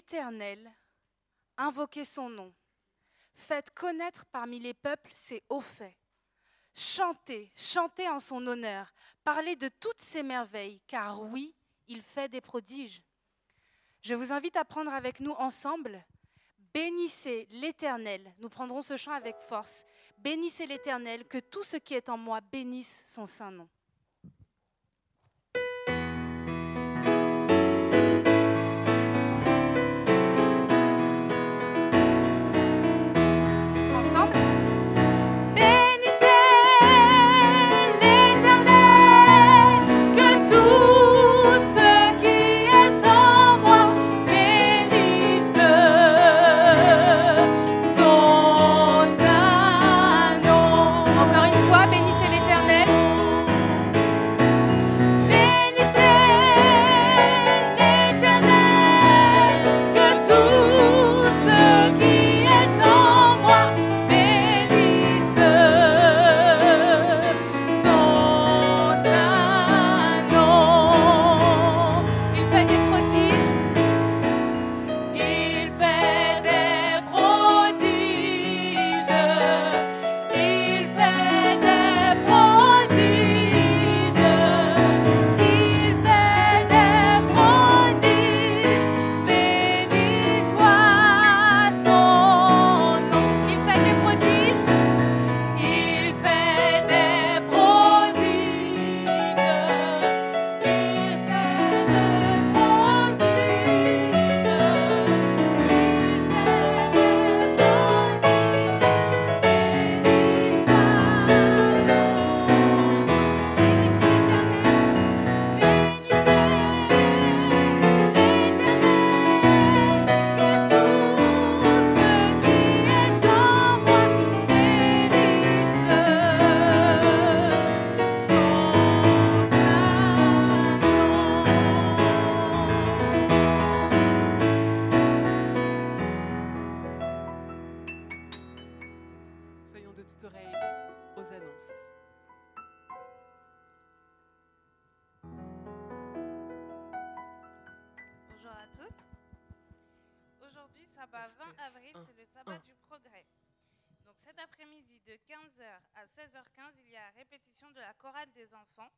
l'Éternel, invoquez son nom. Faites connaître parmi les peuples ses hauts faits. Chantez, chantez en son honneur, parlez de toutes ses merveilles, car oui, il fait des prodiges. Je vous invite à prendre avec nous ensemble « Bénissez l'Éternel ». Nous prendrons ce chant avec force. « Bénissez l'Éternel, que tout ce qui est en moi bénisse son saint nom ». Sabbat 20 avril, c'est le sabbat du progrès. Donc cet après-midi de 15h à 16h15, il y a répétition de la chorale des enfants.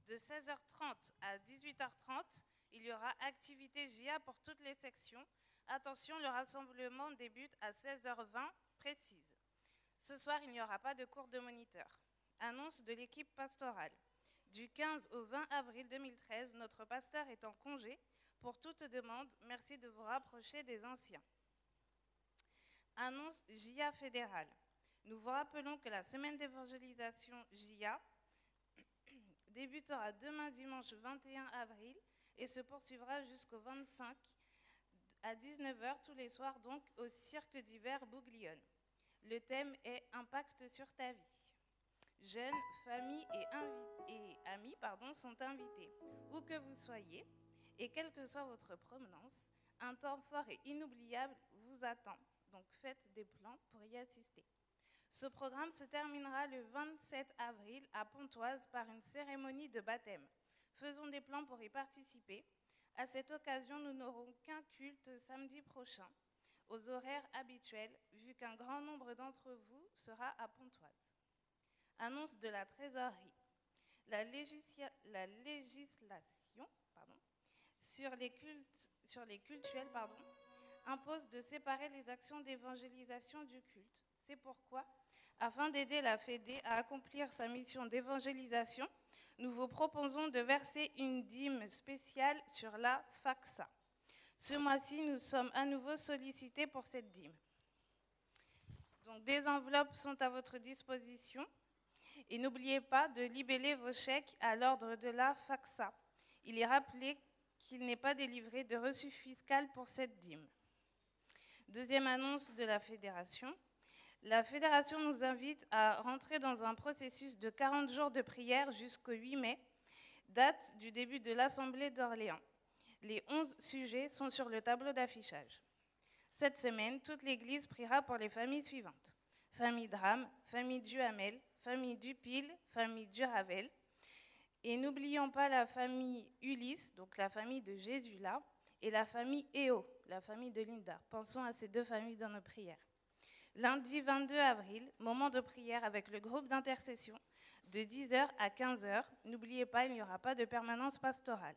De 16h30 à 18h30, il y aura activité JA pour toutes les sections. Attention, le rassemblement débute à 16h20 précise. Ce soir, il n'y aura pas de cours de moniteur. Annonce de l'équipe pastorale. Du 15 au 20 avril 2013, notre pasteur est en congé. Pour toute demande, merci de vous rapprocher des anciens. Annonce JA fédérale. Nous vous rappelons que la semaine d'évangélisation JA débutera demain dimanche 21 avril et se poursuivra jusqu'au 25 à 19h tous les soirs, donc au cirque d'hiver Bouglione. Le thème est « Impact sur ta vie ». Jeunes, familles et amis sont invités. Où que vous soyez et quelle que soit votre provenance, un temps fort et inoubliable vous attend. Donc faites des plans pour y assister. Ce programme se terminera le 27 avril à Pontoise par une cérémonie de baptême. Faisons des plans pour y participer. À cette occasion, nous n'aurons qu'un culte samedi prochain, aux horaires habituels, vu qu'un grand nombre d'entre vous sera à Pontoise. Annonce de la trésorerie. La législation sur les cultuels impose de séparer les actions d'évangélisation du culte. C'est pourquoi, afin d'aider la Fédé à accomplir sa mission d'évangélisation, nous vous proposons de verser une dîme spéciale sur la FACSA. Ce mois-ci, nous sommes à nouveau sollicités pour cette dîme. Donc, des enveloppes sont à votre disposition et n'oubliez pas de libeller vos chèques à l'ordre de la FACSA. Il est rappelé qu'il n'est pas délivré de reçu fiscal pour cette dîme. Deuxième annonce de la fédération. La fédération nous invite à rentrer dans un processus de 40 jours de prière jusqu'au 8 mai, date du début de l'Assemblée d'Orléans. Les 11 sujets sont sur le tableau d'affichage. Cette semaine, toute l'Église priera pour les familles suivantes. Famille Drame, famille Duhamel, famille Dupil, famille Duravel. Et n'oublions pas la famille Ulysse, donc la famille de Jésus là, et la famille Eo, la famille de Linda. Pensons à ces deux familles dans nos prières. Lundi 22 avril, moment de prière avec le groupe d'intercession de 10h à 15h. N'oubliez pas, il n'y aura pas de permanence pastorale.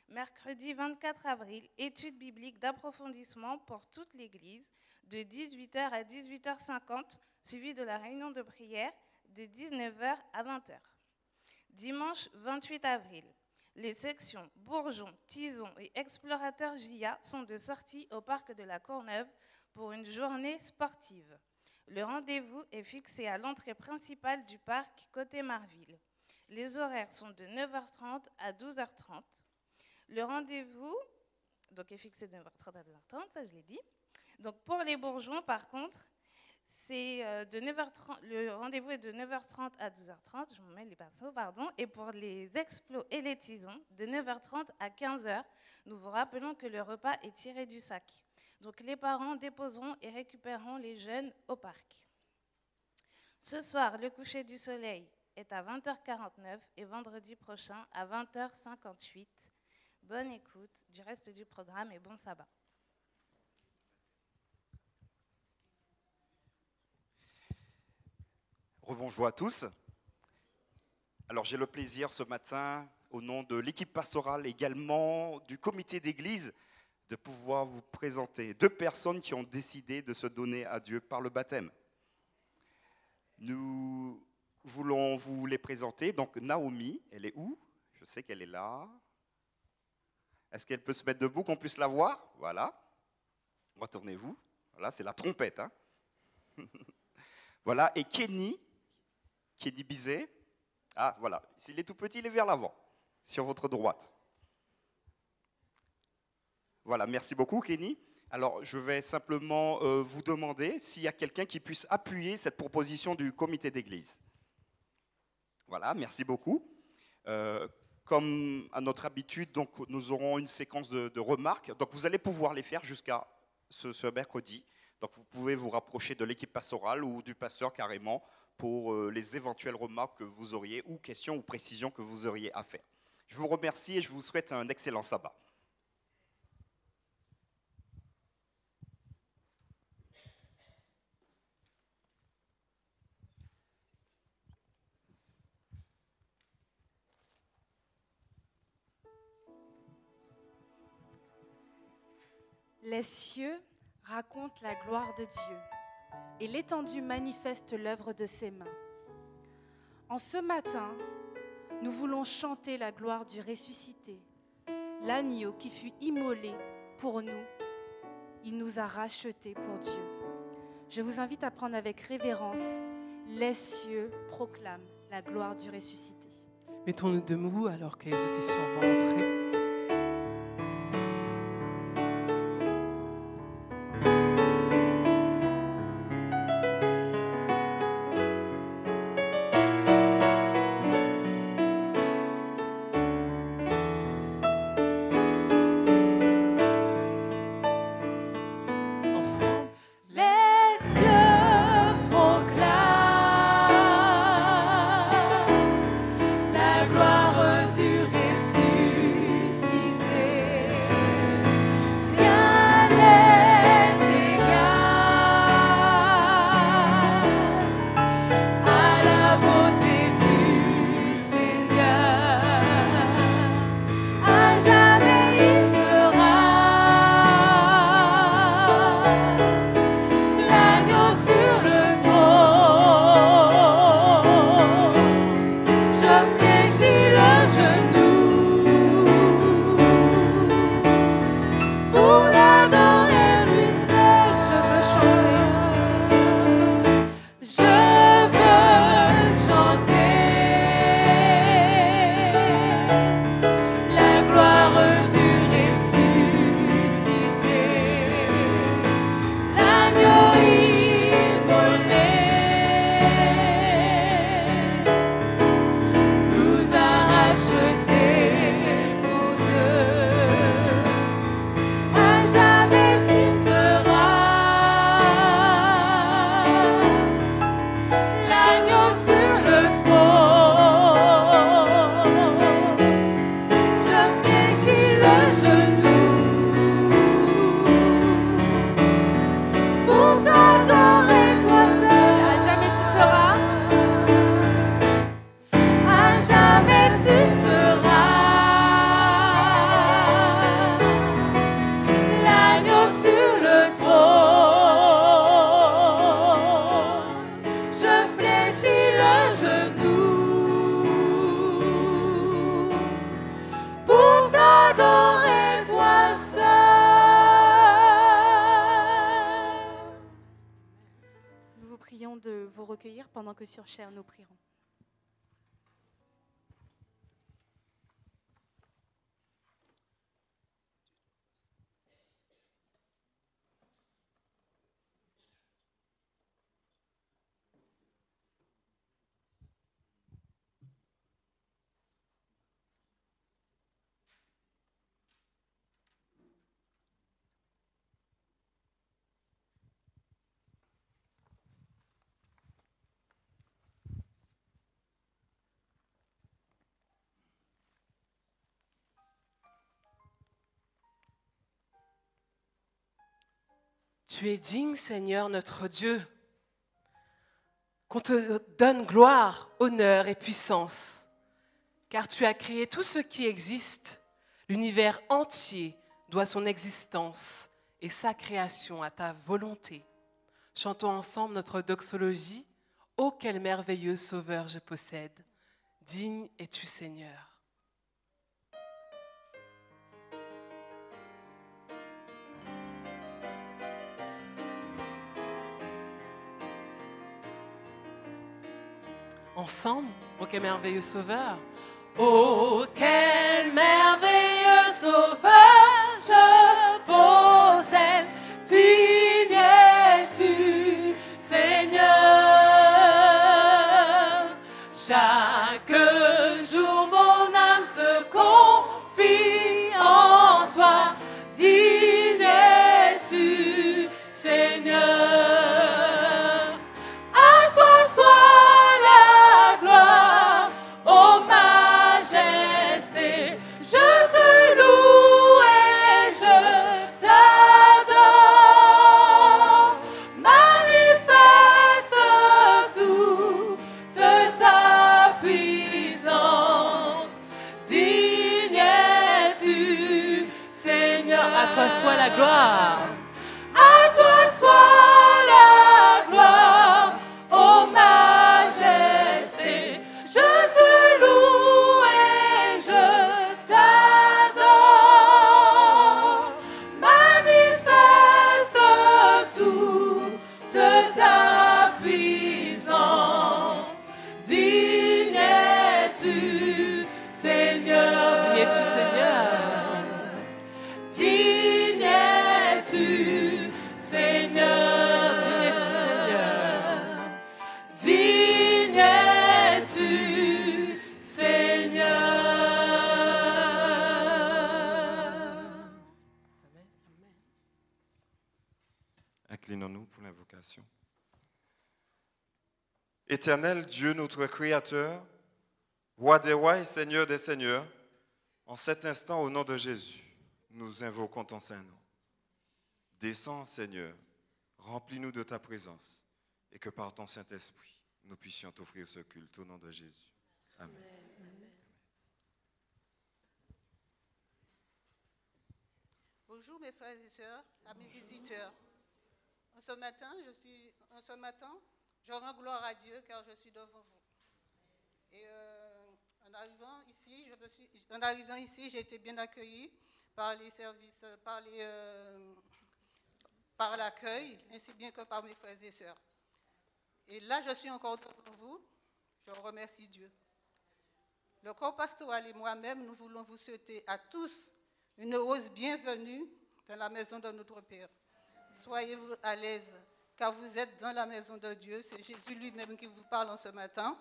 Mercredi 24 avril, étude biblique d'approfondissement pour toute l'Église de 18h à 18h50, suivi de la réunion de prière de 19h à 20h. Dimanche 28 avril, les sections Bourgeon, Tison et Explorateur JA sont de sortie au parc de la Courneuve pour une journée sportive. Le rendez-vous est fixé à l'entrée principale du parc côté Marville. Les horaires sont de 9h30 à 12h30. Le rendez-vous donc est fixé de 9h30 à 12h30, ça je l'ai dit. Donc pour les bourgeons, par contre, c'est de 9h30, le rendez-vous est de 9h30 à 12h30, je m'en mets les pinceaux, pardon. Et pour les explos et les tisons, de 9h30 à 15h, nous vous rappelons que le repas est tiré du sac. Donc les parents déposeront et récupéreront les jeunes au parc. Ce soir, le coucher du soleil est à 20h49 et vendredi prochain à 20h58. Bonne écoute du reste du programme et bon sabbat. Rebonjour à tous. Alors j'ai le plaisir ce matin, au nom de l'équipe pastorale, également du comité d'église, de pouvoir vous présenter deux personnes qui ont décidé de se donner à Dieu par le baptême. Nous voulons vous les présenter. Donc Naomi, elle est où? Je sais qu'elle est là. Est-ce qu'elle peut se mettre debout, qu'on puisse la voir? Voilà. Retournez-vous. Voilà, c'est la trompette. Hein. Voilà. Et Kenny Bizet. Ah, voilà. S'il est tout petit, il est vers l'avant, sur votre droite. Voilà, merci beaucoup, Kenny. Alors, je vais simplement vous demander s'il y a quelqu'un qui puisse appuyer cette proposition du comité d'église. Voilà, merci beaucoup. Comme à notre habitude, donc, nous aurons une séquence de remarques. Donc, vous allez pouvoir les faire jusqu'à ce mercredi. Donc, vous pouvez vous rapprocher de l'équipe pastorale ou du pasteur carrément pour les éventuelles remarques que vous auriez ou questions ou précisions que vous auriez à faire. Je vous remercie et je vous souhaite un excellent sabbat. Les cieux racontent la gloire de Dieu et l'étendue manifeste l'œuvre de ses mains. En ce matin, nous voulons chanter la gloire du ressuscité, l'agneau qui fut immolé pour nous. Il nous a rachetés pour Dieu. Je vous invite à prendre avec révérence « Les cieux proclament la gloire du ressuscité ». Mettons-nous debout alors que les officiants vont entrer. La gloire du ressuscité. de vous recueillir pendant que sur chair nous prierons. Tu es digne, Seigneur, notre Dieu, qu'on te donne gloire, honneur et puissance, car tu as créé tout ce qui existe. L'univers entier doit son existence et sa création à ta volonté. Chantons ensemble notre doxologie. Ô quel merveilleux Sauveur je possède, digne es-tu, Seigneur. Ensemble, ô quel merveilleux Sauveur. Ô quel merveilleux Sauveur je possède, digne es-tu, Seigneur. Chaque jour mon âme se confie en toi, digne es-tu, Seigneur. À toi soit la gloire, ô majesté, je te loue et je t'adore. Manifeste toute ta puissance, digne es-tu, Seigneur. À toi soit la gloire. À toi soit la gloire, ô majesté, je te loue et je t'adore. Manifeste toute ta puissance, digne es-tu, Seigneur. Digne es-tu, Seigneur. Digne es-tu, Seigneur. Digne es-tu, Seigneur. Digne es-tu, Seigneur. Inclinons-nous pour l'invocation. Éternel Dieu, notre Créateur, Roi des rois et Seigneur des seigneurs, en cet instant, au nom de Jésus, nous invoquons ton Saint-Nom. Descends, Seigneur, remplis-nous de ta présence et que par ton Saint-Esprit, nous puissions t'offrir ce culte au nom de Jésus. Amen. Bonjour mes frères et sœurs, amis visiteurs. En ce matin, je rends gloire à Dieu car je suis devant vous. Et en arrivant ici, j'ai été bien accueillie par les services, par l'accueil, ainsi bien que par mes frères et sœurs. Et là, je suis encore devant vous. Je remercie Dieu. Le corps pastoral et moi-même, nous voulons vous souhaiter à tous une heureuse bienvenue dans la maison de notre Père. Soyez-vous à l'aise, car vous êtes dans la maison de Dieu. C'est Jésus lui-même qui vous parle en ce matin.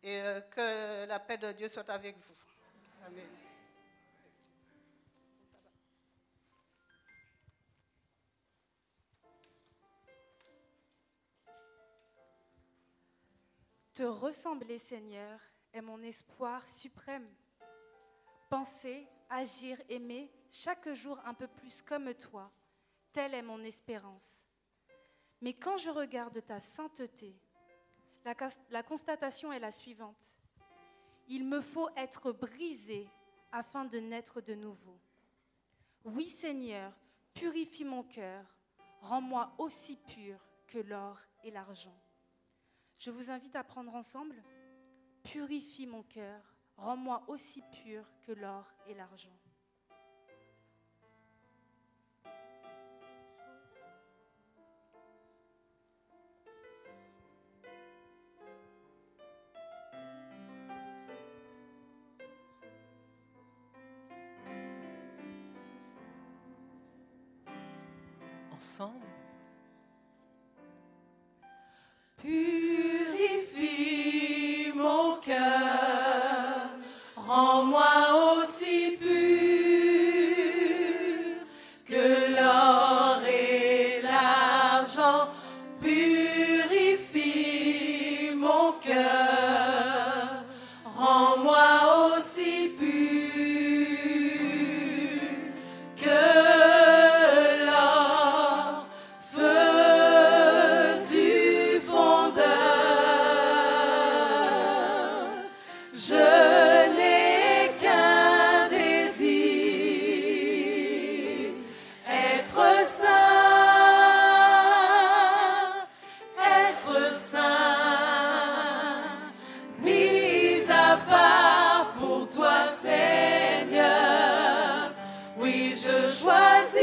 Et que la paix de Dieu soit avec vous. Amen. Te ressembler, Seigneur, est mon espoir suprême. Penser, agir, aimer, chaque jour un peu plus comme toi, telle est mon espérance. Mais quand je regarde ta sainteté, la constatation est la suivante. Il me faut être brisé afin de naître de nouveau. Oui, Seigneur, purifie mon cœur, rends-moi aussi pur que l'or et l'argent. Je vous invite à prendre ensemble. Purifie mon cœur, rends-moi aussi pur que l'or et l'argent. ensemble. Purifie mon cœur, rends-moi aussi pur que l'or et l'argent. Purifie mon cœur, rends-moi aussi pur que l'or, feu du fondeur. Je n'ai qu'un désir, être saint, mis à part pour toi, Seigneur. Oui, je choisis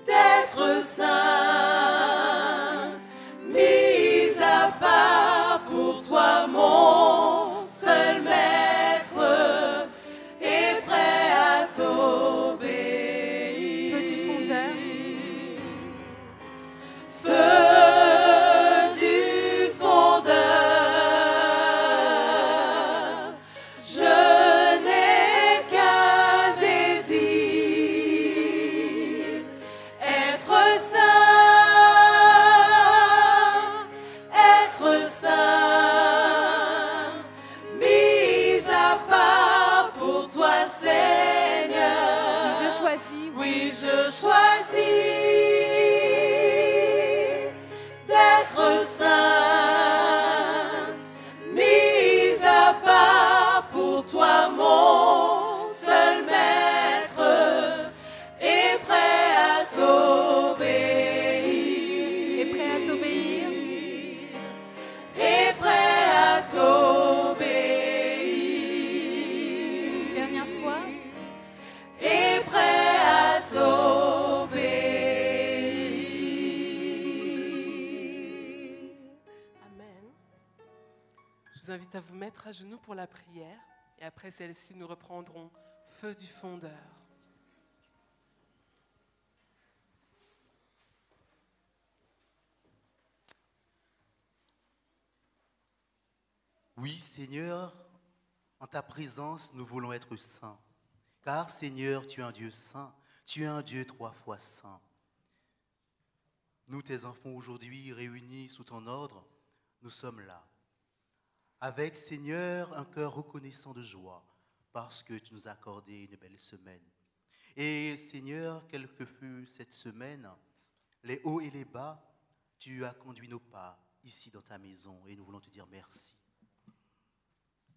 d'être saint, mis à part pour toi, mon seul maître, et prêt à t'obéir. Feu du fondeur. Feu du fondeur, je n'ai qu'un désir, être saint, mis à part pour toi, Seigneur. Je choisis, Oui, je choisis d'être saint, mis à part pour toi, mon seul maître, et prêt à t'obéir. et prêt à t'obéir. Et prêt à t'obéir. Dernière fois. Et prêt à t'obéir. Amen. Je vous invite à vous mettre à genoux pour la prière. Et après celle-ci, nous reprendrons Feu du fondeur. Oui, Seigneur, en ta présence, nous voulons être saints. Car, Seigneur, tu es un Dieu saint, tu es un Dieu 3 fois saint. Nous, tes enfants, aujourd'hui réunis sous ton ordre, nous sommes là. Avec, Seigneur, un cœur reconnaissant de joie, parce que tu nous as accordé une belle semaine. Et, Seigneur, quelle que fût cette semaine, les hauts et les bas, tu as conduit nos pas ici dans ta maison, et nous voulons te dire merci.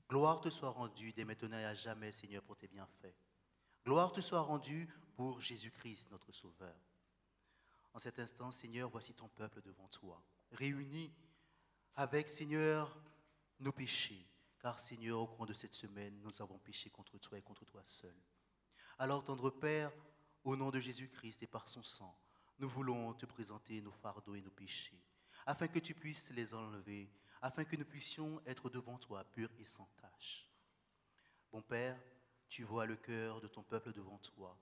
Gloire te soit rendue dès maintenant et à jamais, Seigneur, pour tes bienfaits. Gloire te soit rendue pour Jésus-Christ, notre Sauveur. En cet instant, Seigneur, voici ton peuple devant toi, réunis avec, Seigneur, nos péchés. Car, Seigneur, au cours de cette semaine, nous avons péché contre toi et contre toi seul. Alors, tendre Père, au nom de Jésus-Christ et par son sang, nous voulons te présenter nos fardeaux et nos péchés, afin que tu puisses les enlever, afin que nous puissions être devant toi, purs et sans tache. Bon Père, tu vois le cœur de ton peuple devant toi.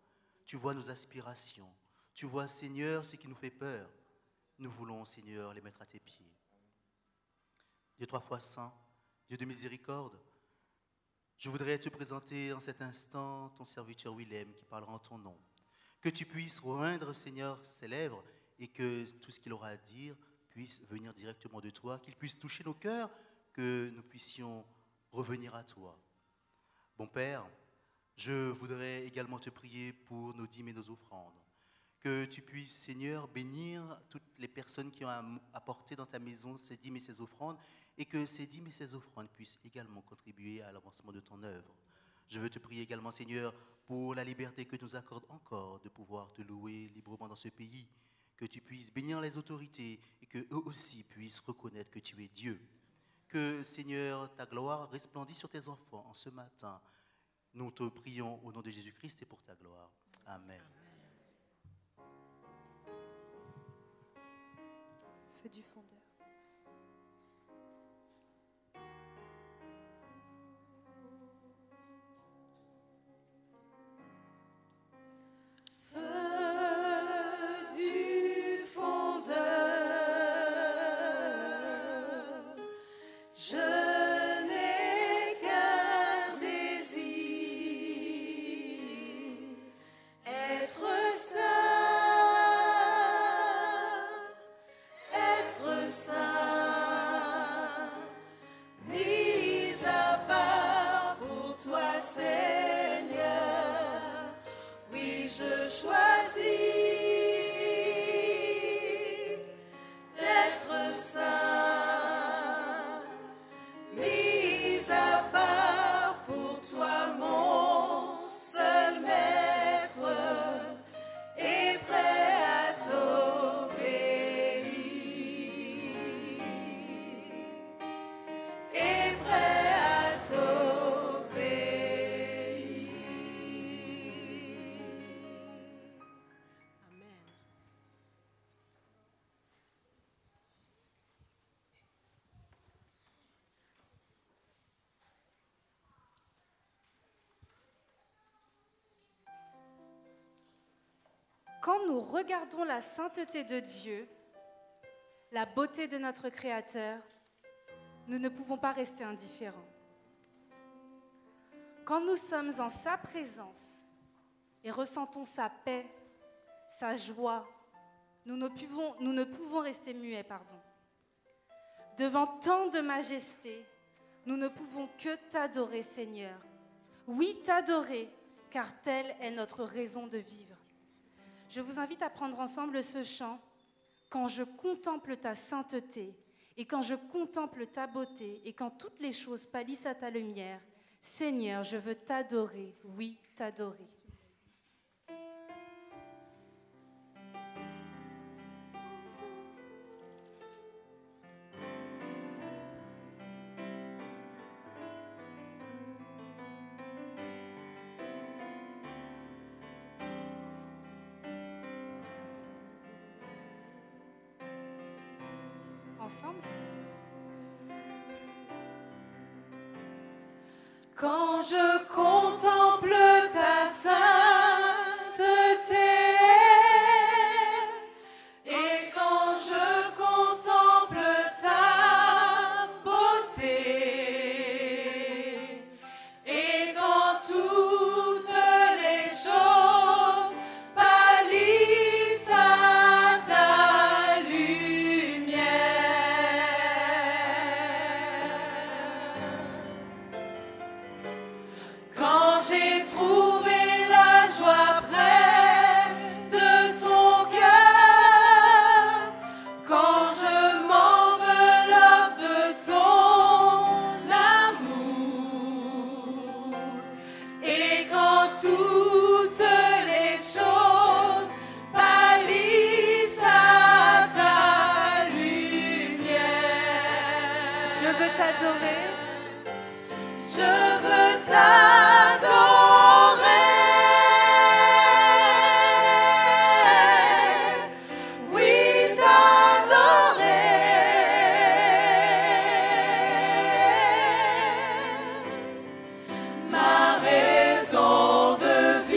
Tu vois nos aspirations. Tu vois, Seigneur, ce qui nous fait peur. Nous voulons, Seigneur, les mettre à tes pieds. Dieu 3 fois saint, Dieu de miséricorde, je voudrais te présenter en cet instant ton serviteur Willem qui parlera en ton nom. Que tu puisses joindre, Seigneur, ses lèvres et que tout ce qu'il aura à dire puisse venir directement de toi, qu'il puisse toucher nos cœurs, que nous puissions revenir à toi. Bon Père, je voudrais également te prier pour nos dîmes et nos offrandes. Que tu puisses, Seigneur, bénir toutes les personnes qui ont apporté dans ta maison ces dîmes et ces offrandes, et que ces dîmes et ces offrandes puissent également contribuer à l'avancement de ton œuvre. Je veux te prier également, Seigneur, pour la liberté que tu nous accordes encore de pouvoir te louer librement dans ce pays, que tu puisses bénir les autorités et qu'eux aussi puissent reconnaître que tu es Dieu. Que, Seigneur, ta gloire resplendisse sur tes enfants en ce matin. Nous te prions au nom de Jésus-Christ et pour ta gloire. Amen. Feu du fondeur. Feu quand nous regardons la sainteté de Dieu, la beauté de notre Créateur, nous ne pouvons pas rester indifférents. Quand nous sommes en sa présence et ressentons sa paix, sa joie, nous ne pouvons rester muets, Devant tant de majesté, nous ne pouvons que t'adorer, Seigneur. Oui, t'adorer, car telle est notre raison de vivre. Je vous invite à prendre ensemble ce chant. Quand je contemple ta sainteté, et quand je contemple ta beauté, et quand toutes les choses pâlissent à ta lumière, Seigneur, je veux t'adorer, oui, t'adorer. Ensemble. Quand je contemple ta sainteté et quand je contemple ta beauté et quand toutes les choses pâlissent à ta lumière. Quand j'ai trouvé la joie près de ton cœur, quand je m'enveloppe de ton amour, et quand toutes les choses pâlissent à ta lumière. Je veux t'adorer. Je veux t'adorer, oui t'adorer, ma raison de vivre.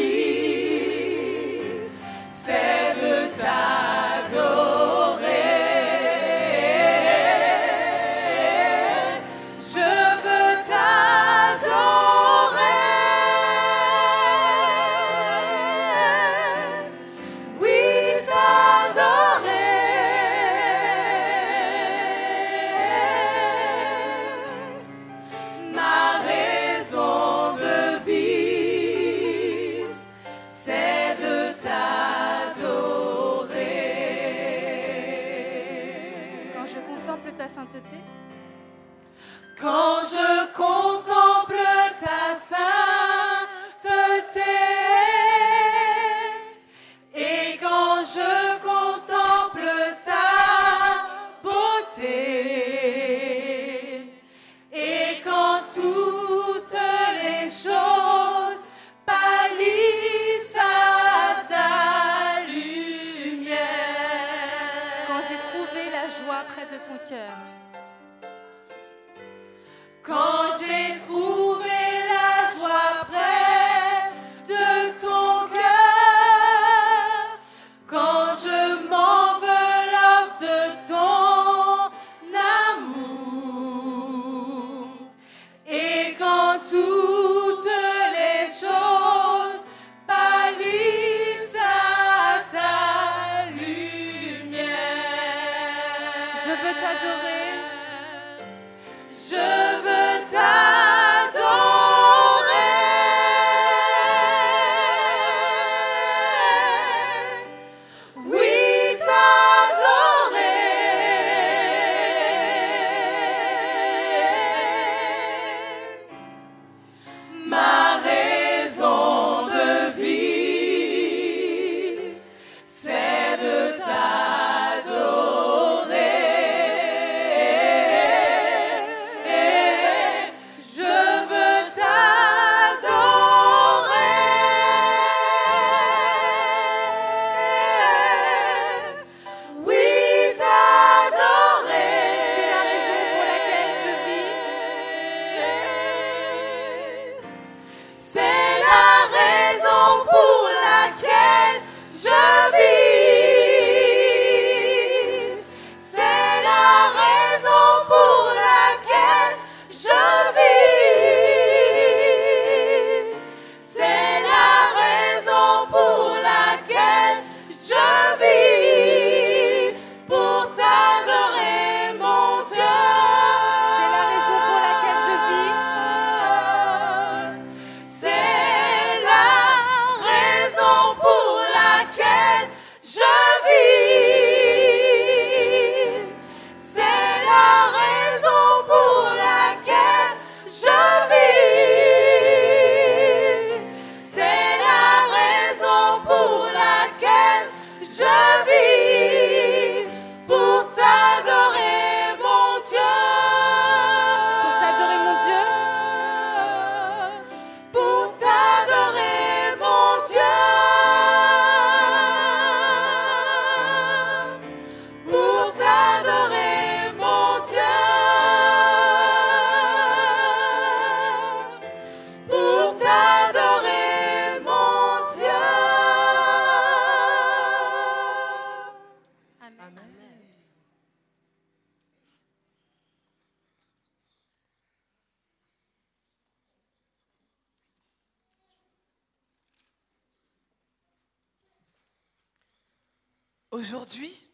Aujourd'hui,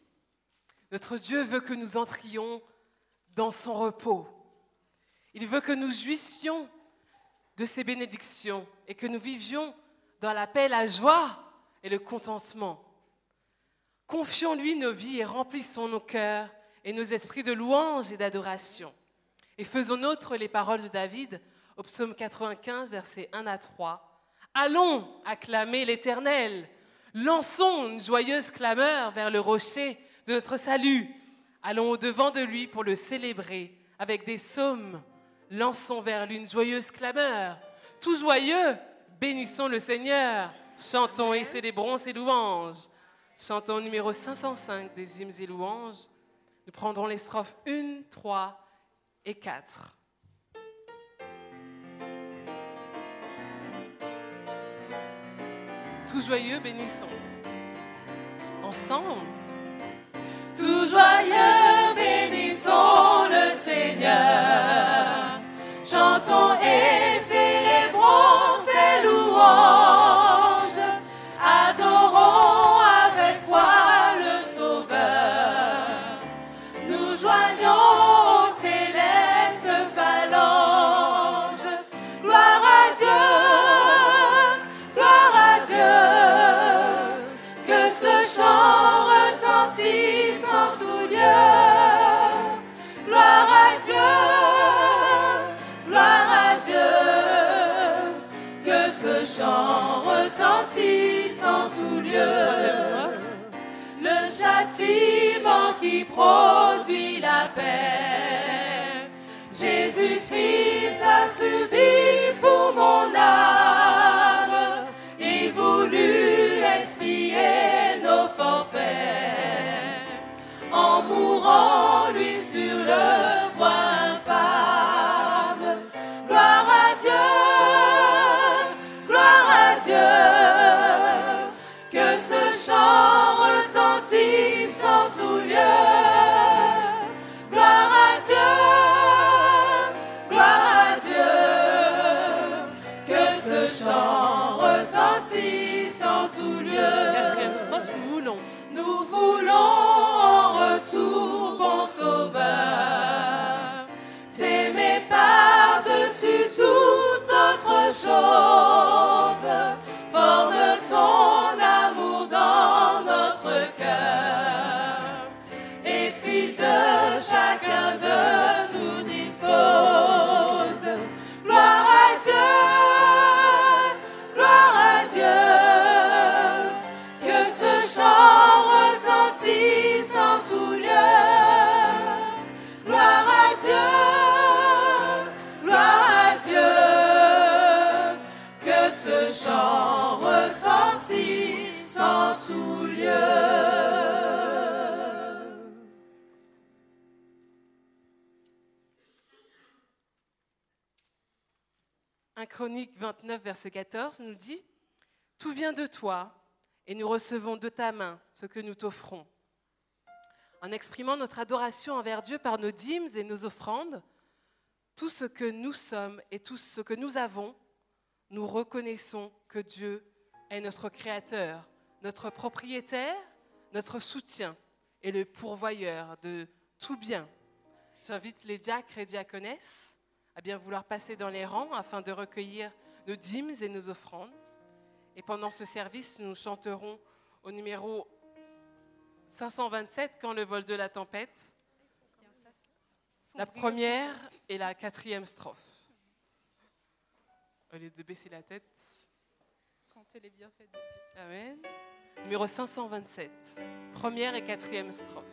notre Dieu veut que nous entrions dans son repos. Il veut que nous jouissions de ses bénédictions et que nous vivions dans la paix, la joie et le contentement. Confions-lui nos vies et remplissons nos cœurs et nos esprits de louange et d'adoration. Et faisons nôtres les paroles de David au psaume 95, versets 1 à 3. Allons acclamer l'Éternel, lançons une joyeuse clameur vers le rocher de notre salut. Allons au-devant de lui pour le célébrer avec des psaumes. Lançons vers lui une joyeuse clameur. Tout joyeux, bénissons le Seigneur. Chantons et célébrons ses louanges. Chantons au numéro 505 des hymnes et louanges. Nous prendrons les strophes 1, 3 et 4. Tout joyeux, bénissons. Ensemble. Tout joyeux, bénissons le Seigneur. Chantons et célébrons ses louanges. Adorons avec foi le Sauveur. Nous joignons aux célestes phalanges. Gloire à Dieu, gloire à Dieu. Que ce chant retentisse en tout lieu. Gloire à Dieu, gloire à Dieu. Que ce chant retentisse en tout lieu. Le châtiment qui produit la paix, Jésus-Christ l'a subi pour mon âme. Il voulut expier nos forfaits en mourant lui sur le bois infâme. Gloire à Dieu, gloire à Dieu. Que ce chant retentisse en tout lieu. Gloire à Dieu, gloire à Dieu. Que ce chant retentisse en tout lieu. Quatrième strophe, Nous voulons en retour, bon Sauveur, t'aimer par-dessus toute autre chose. Forme ton amour dans notre cœur, et puis de chacun de nous dispose. Gloire à Dieu, gloire à Dieu. Que ce chant retentisse en tout lieu. Gloire à Dieu, gloire à Dieu. Que ce chant retentisse en tout lieu. 1 Chroniques 29, verset 14 nous dit « Tout vient de toi, et nous recevons de ta main ce que nous t'offrons. » En exprimant notre adoration envers Dieu par nos dîmes et nos offrandes, tout ce que nous sommes et tout ce que nous avons, nous reconnaissons que Dieu est notre Créateur, notre propriétaire, notre soutien et le pourvoyeur de tout bien. J'invite les diacres et diaconesses à bien vouloir passer dans les rangs afin de recueillir nos dîmes et nos offrandes. Et pendant ce service, nous chanterons au numéro 527, « Quand le vol de la tempête », la première et la quatrième strophe. Au lieu de baisser la tête. Comptez les bienfaits de Dieu. Amen. Numéro 527, première et quatrième strophe.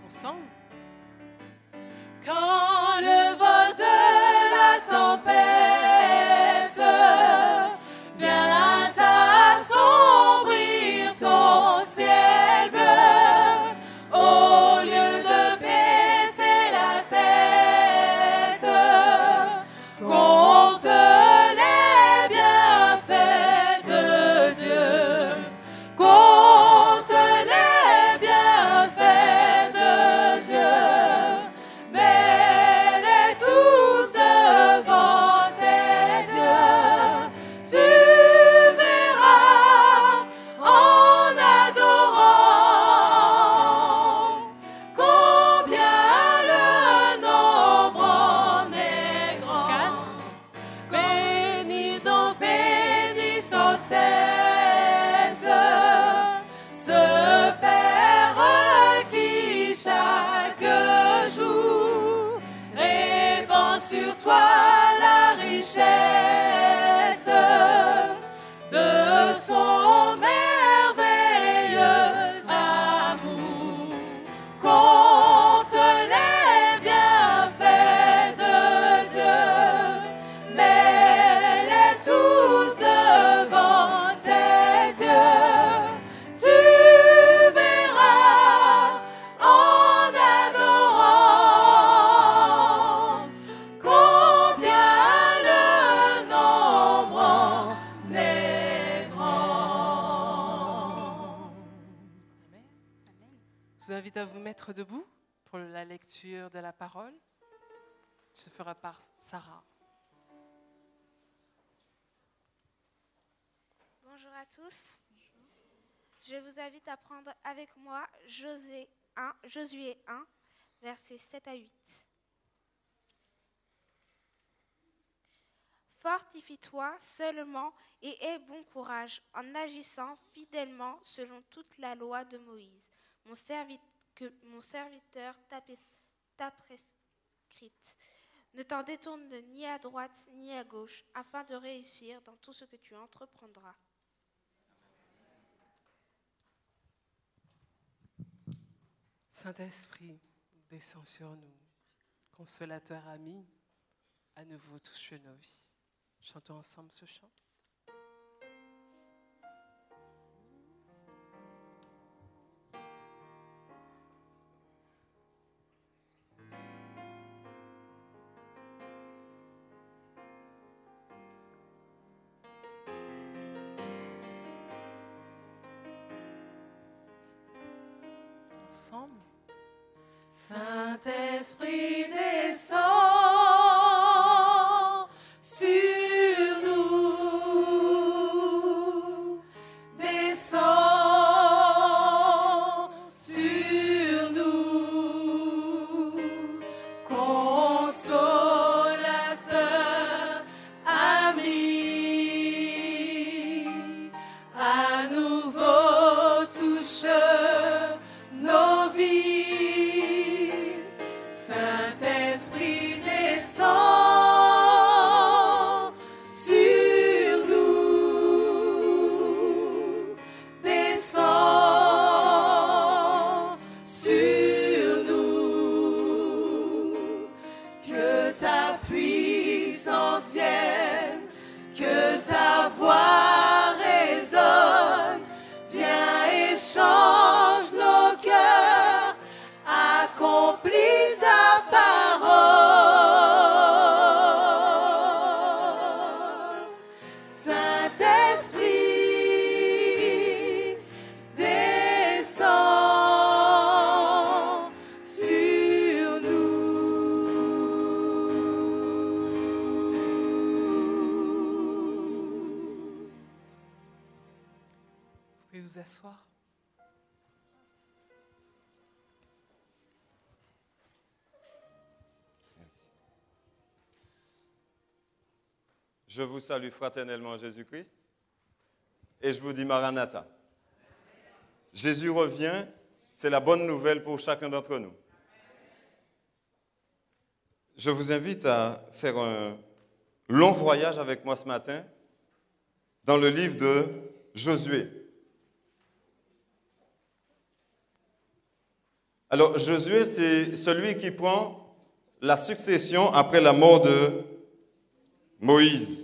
Ensemble. Quand le vol de la tempête vient assombrir ton ciel bleu, au lieu de baisser la tête, compte les bienfaits de Dieu. Compte les bienfaits de Dieu. sur toi la richesse de son merveilleux amour. Compte les bienfaits de Dieu, mets-les tous devant tes yeux. Tu verras en adorant combien le nombre en est grand. Je vous invite à vous mettre debout pour la lecture de la parole. Se fera par Sarah. Bonjour à tous. Je vous invite à prendre avec moi Josué 1, versets 7 à 8. Fortifie-toi seulement et aie bon courage en agissant fidèlement selon toute la loi de Moïse, que mon serviteur t'a prescrite. Ne t'en détourne ni à droite ni à gauche, afin de réussir dans tout ce que tu entreprendras. Saint-Esprit, descends sur nous. Consolateur ami, à nouveau touche nos vies. Chantons ensemble ce chant. Ensemble. Saint-Esprit descend sur nous, descend sur nous, consolateur, ami, à nouveau touche nos vies. Saint-Esprit descend sur nous, descend sur nous. Que ta puissance vienne, que ta voix résonne, viens et change nos cœurs, accomplis ta parole. Saint-Esprit, descends sur nous. Vous pouvez vous asseoir. Je vous salue fraternellement en Jésus-Christ et je vous dis Maranatha. Jésus revient, c'est la bonne nouvelle pour chacun d'entre nous. Je vous invite à faire un long voyage avec moi ce matin dans le livre de Josué. Alors, Josué, c'est celui qui prend la succession après la mort de Moïse.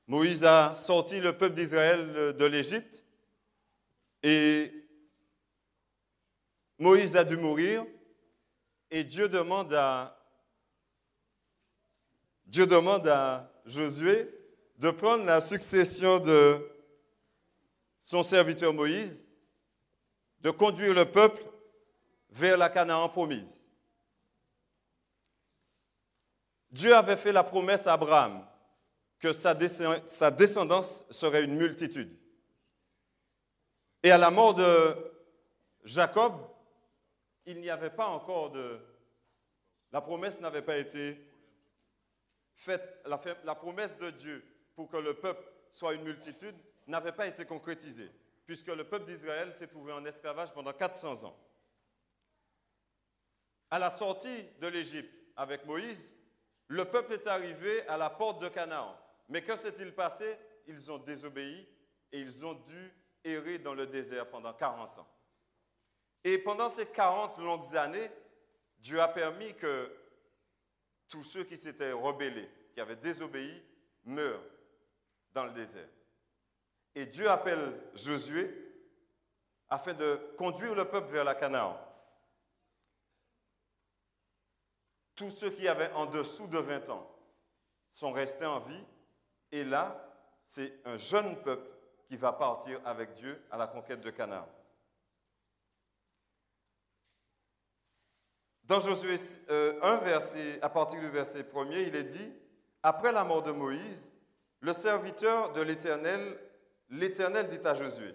Moïse a sorti le peuple d'Israël de l'Égypte et Moïse a dû mourir et Dieu demande à Josué de prendre la succession de son serviteur Moïse, de conduire le peuple vers la Canaan promise. Dieu avait fait la promesse à Abraham que sa descendance serait une multitude. Et à la mort de Jacob, il n'y avait pas encore la promesse n'avait pas été faite. La promesse de Dieu pour que le peuple soit une multitude n'avait pas été concrétisée, puisque le peuple d'Israël s'est trouvé en esclavage pendant 400 ans. À la sortie de l'Égypte, avec Moïse, le peuple est arrivé à la porte de Canaan. Mais que s'est-il passé? Ils ont désobéi et ils ont dû errer dans le désert pendant 40 ans. Et pendant ces 40 longues années, Dieu a permis que tous ceux qui s'étaient rebellés, qui avaient désobéi, meurent dans le désert. Et Dieu appelle Josué afin de conduire le peuple vers la Canaan. Tous ceux qui avaient en dessous de 20 ans sont restés en vie. Et là, c'est un jeune peuple qui va partir avec Dieu à la conquête de Canaan. Dans Josué 1, à partir du verset 1er, il est dit « Après la mort de Moïse, le serviteur de l'Éternel, l'Éternel dit à Josué,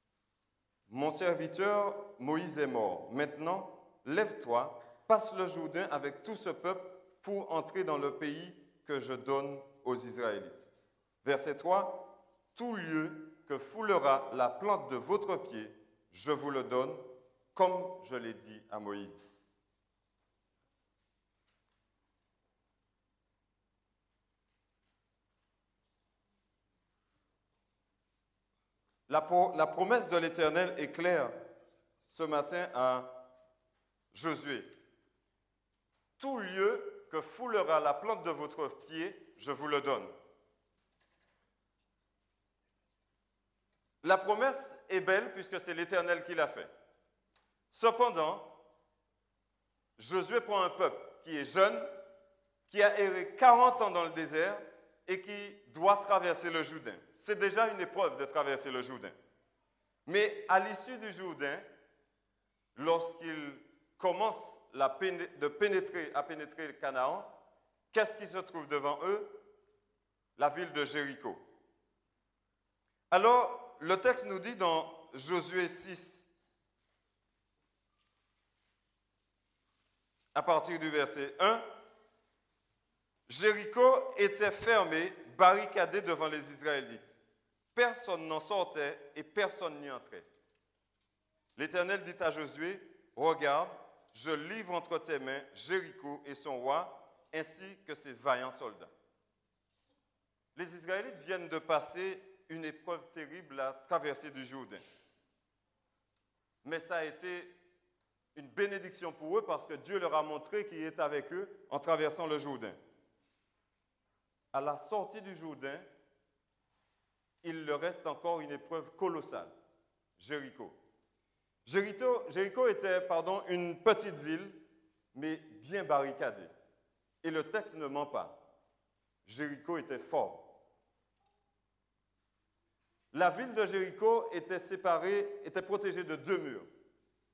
« Mon serviteur Moïse est mort. Maintenant, lève-toi, passe le Jourdain avec tout ce peuple pour entrer dans le pays que je donne aux Israélites. » Verset 3, « Tout lieu que foulera la plante de votre pied, je vous le donne, comme je l'ai dit à Moïse. » La promesse de l'Éternel est claire ce matin à Josué. Tout lieu que foulera la plante de votre pied, je vous le donne. La promesse est belle puisque c'est l'Éternel qui l'a fait. Cependant, Josué prend un peuple qui est jeune, qui a erré 40 ans dans le désert et qui doit traverser le Jourdain. C'est déjà une épreuve de traverser le Jourdain. Mais à l'issue du Jourdain, lorsqu'il commence à pénétrer le Canaan, qu'est-ce qui se trouve devant eux? La ville de Jéricho. Alors, le texte nous dit dans Josué 6, à partir du verset 1, Jéricho était fermé, barricadé devant les Israélites. Personne n'en sortait et personne n'y entrait. L'Éternel dit à Josué, « Regarde, je livre entre tes mains Jéricho et son roi, ainsi que ses vaillants soldats. » Les Israélites viennent de passer une épreuve terrible, la traversée du Jourdain. Mais ça a été une bénédiction pour eux parce que Dieu leur a montré qu'il est avec eux en traversant le Jourdain. À la sortie du Jourdain, il leur reste encore une épreuve colossale, Jéricho. Jéricho était une petite ville, mais bien barricadée. Et le texte ne ment pas. Jéricho était fort. La ville de Jéricho était protégée de 2 murs.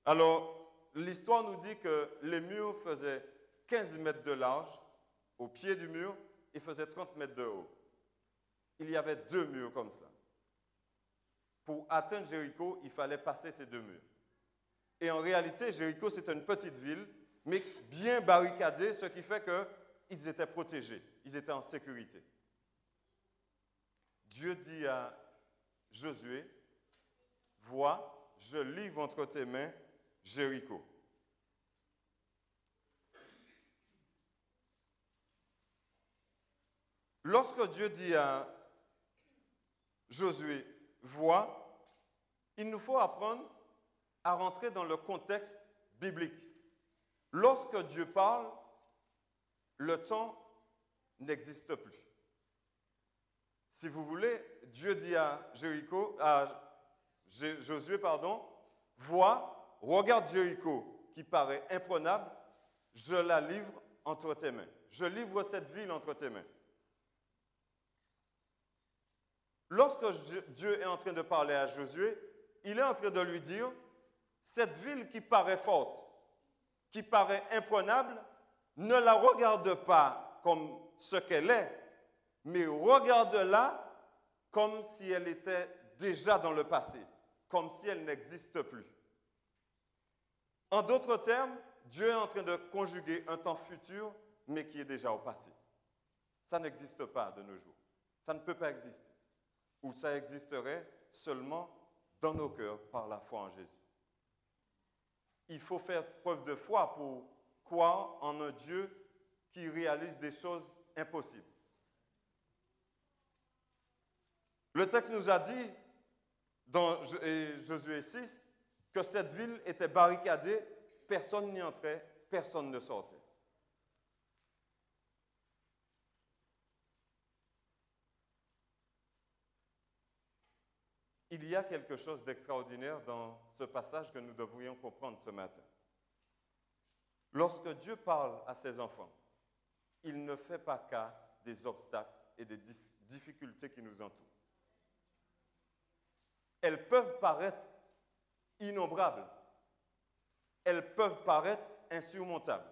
Alors, l'histoire nous dit que les murs faisaient 15 mètres de large au pied du mur et faisaient 30 mètres de haut. Il y avait 2 murs comme ça. Pour atteindre Jéricho, il fallait passer ces 2 murs. Et en réalité, Jéricho, c'était une petite ville, mais bien barricadée, ce qui fait qu'ils étaient protégés, ils étaient en sécurité. Dieu dit à Josué, « Vois, je livre entre tes mains Jéricho. » Lorsque Dieu dit à Josué, « Vois », il nous faut apprendre à rentrer dans le contexte biblique. Lorsque Dieu parle, le temps n'existe plus. Si vous voulez, Dieu dit à Josué, « Vois, regarde Jéricho qui paraît imprenable, je la livre entre tes mains. Je livre cette ville entre tes mains. » Lorsque Dieu est en train de parler à Josué, il est en train de lui dire, cette ville qui paraît forte, qui paraît imprenable, ne la regarde pas comme ce qu'elle est, mais regarde-la comme si elle était déjà dans le passé, comme si elle n'existe plus. En d'autres termes, Dieu est en train de conjuguer un temps futur, mais qui est déjà au passé. Ça n'existe pas de nos jours. Ça ne peut pas exister. Ou ça existerait seulement dans nos cœurs par la foi en Jésus. Il faut faire preuve de foi pour croire en un Dieu qui réalise des choses impossibles. Le texte nous a dit, dans Josué 6, que cette ville était barricadée, personne n'y entrait, personne ne sortait. Il y a quelque chose d'extraordinaire dans ce passage que nous devrions comprendre ce matin. Lorsque Dieu parle à ses enfants, il ne fait pas cas des obstacles et des difficultés qui nous entourent. Elles peuvent paraître innombrables, elles peuvent paraître insurmontables,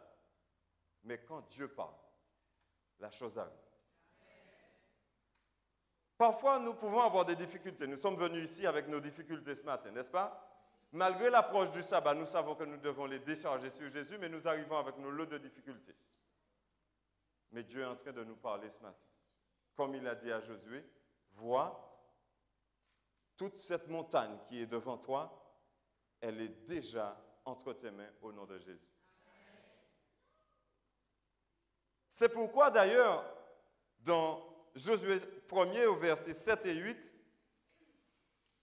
mais quand Dieu parle, la chose arrive. Parfois, nous pouvons avoir des difficultés. Nous sommes venus ici avec nos difficultés ce matin, n'est-ce pas? Malgré l'approche du sabbat, nous savons que nous devons les décharger sur Jésus, mais nous arrivons avec nos lots de difficultés. Mais Dieu est en train de nous parler ce matin. Comme il a dit à Josué, vois, toute cette montagne qui est devant toi, elle est déjà entre tes mains au nom de Jésus. C'est pourquoi d'ailleurs, dans Josué 1er au verset 7 et 8,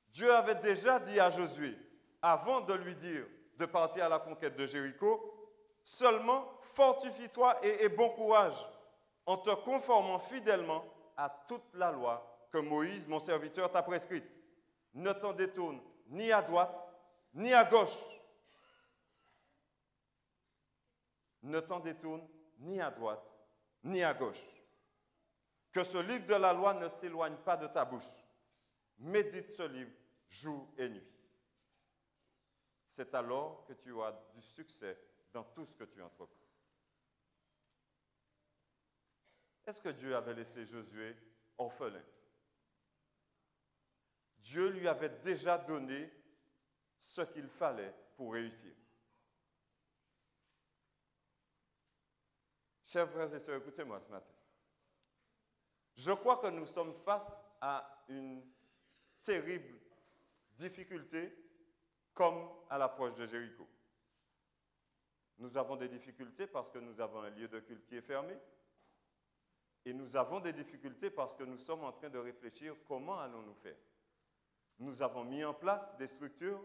Dieu avait déjà dit à Josué, avant de lui dire de partir à la conquête de Jéricho, seulement fortifie-toi et aie bon courage en te conformant fidèlement à toute la loi que Moïse, mon serviteur, t'a prescrite. Ne t'en détourne ni à droite, ni à gauche. Ne t'en détourne ni à droite, ni à gauche. Que ce livre de la loi ne s'éloigne pas de ta bouche. Médite ce livre jour et nuit. C'est alors que tu auras du succès dans tout ce que tu entreprends. Est-ce que Dieu avait laissé Josué orphelin? Dieu lui avait déjà donné ce qu'il fallait pour réussir. Chers frères et sœurs, écoutez-moi ce matin. Je crois que nous sommes face à une terrible difficulté comme à l'approche de Jéricho. Nous avons des difficultés parce que nous avons un lieu de culte qui est fermé. Et nous avons des difficultés parce que nous sommes en train de réfléchir comment allons-nous faire. Nous avons mis en place des structures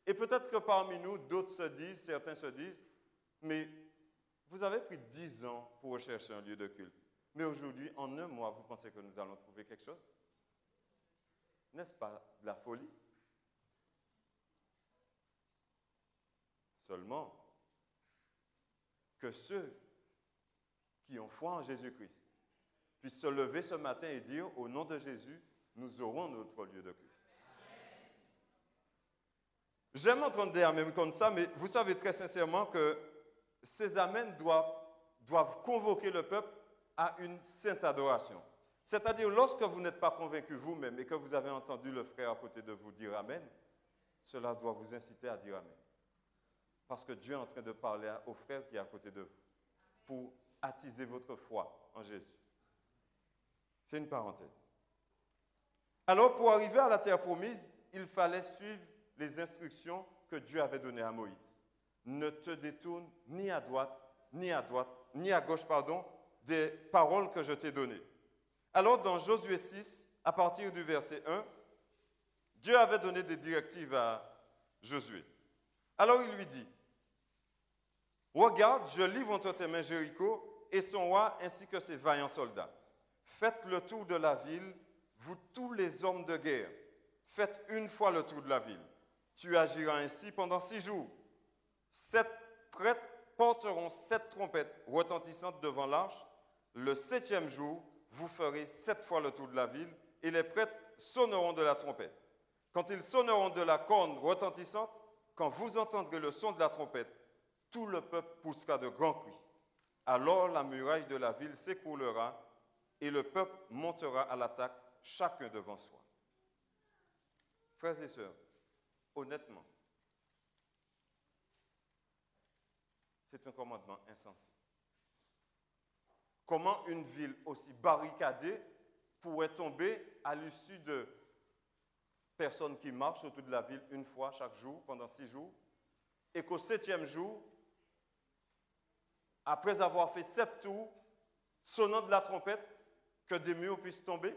et peut-être que parmi nous, d'autres se disent, certains se disent, mais vous avez pris 10 ans pour rechercher un lieu de culte. Mais aujourd'hui, en un mois, vous pensez que nous allons trouver quelque chose? N'est-ce pas de la folie? Seulement que ceux qui ont foi en Jésus-Christ puissent se lever ce matin et dire, au nom de Jésus, nous aurons notre lieu de culte. J'aime entendre des amens comme ça, mais vous savez très sincèrement que ces amens doivent convoquer le peuple à une sainte adoration. C'est-à-dire, lorsque vous n'êtes pas convaincu vous-même et que vous avez entendu le frère à côté de vous dire Amen, cela doit vous inciter à dire Amen. Parce que Dieu est en train de parler au frère qui est à côté de vous pour attiser votre foi en Jésus. C'est une parenthèse. Alors, pour arriver à la terre promise, il fallait suivre les instructions que Dieu avait données à Moïse. Ne te détourne ni à droite, ni à gauche, des paroles que je t'ai données. Alors, dans Josué 6, à partir du verset 1, Dieu avait donné des directives à Josué. Alors, il lui dit, « Regarde, je livre entre tes mains Jéricho et son roi ainsi que ses vaillants soldats. Faites le tour de la ville, vous tous les hommes de guerre. Faites une fois le tour de la ville. Tu agiras ainsi pendant 6 jours. 7 prêtres porteront 7 trompettes retentissantes devant l'arche. Le 7e jour, vous ferez 7 fois le tour de la ville et les prêtres sonneront de la trompette. Quand ils sonneront de la corne retentissante, quand vous entendrez le son de la trompette, tout le peuple poussera de grands cris. Alors la muraille de la ville s'écroulera et le peuple montera à l'attaque, chacun devant soi. » Frères et sœurs, honnêtement, c'est un commandement insensé. Comment une ville aussi barricadée pourrait tomber à l'issue de personnes qui marchent autour de la ville une fois chaque jour, pendant 6 jours, et qu'au 7e jour, après avoir fait 7 tours, sonnant de la trompette, que des murs puissent tomber?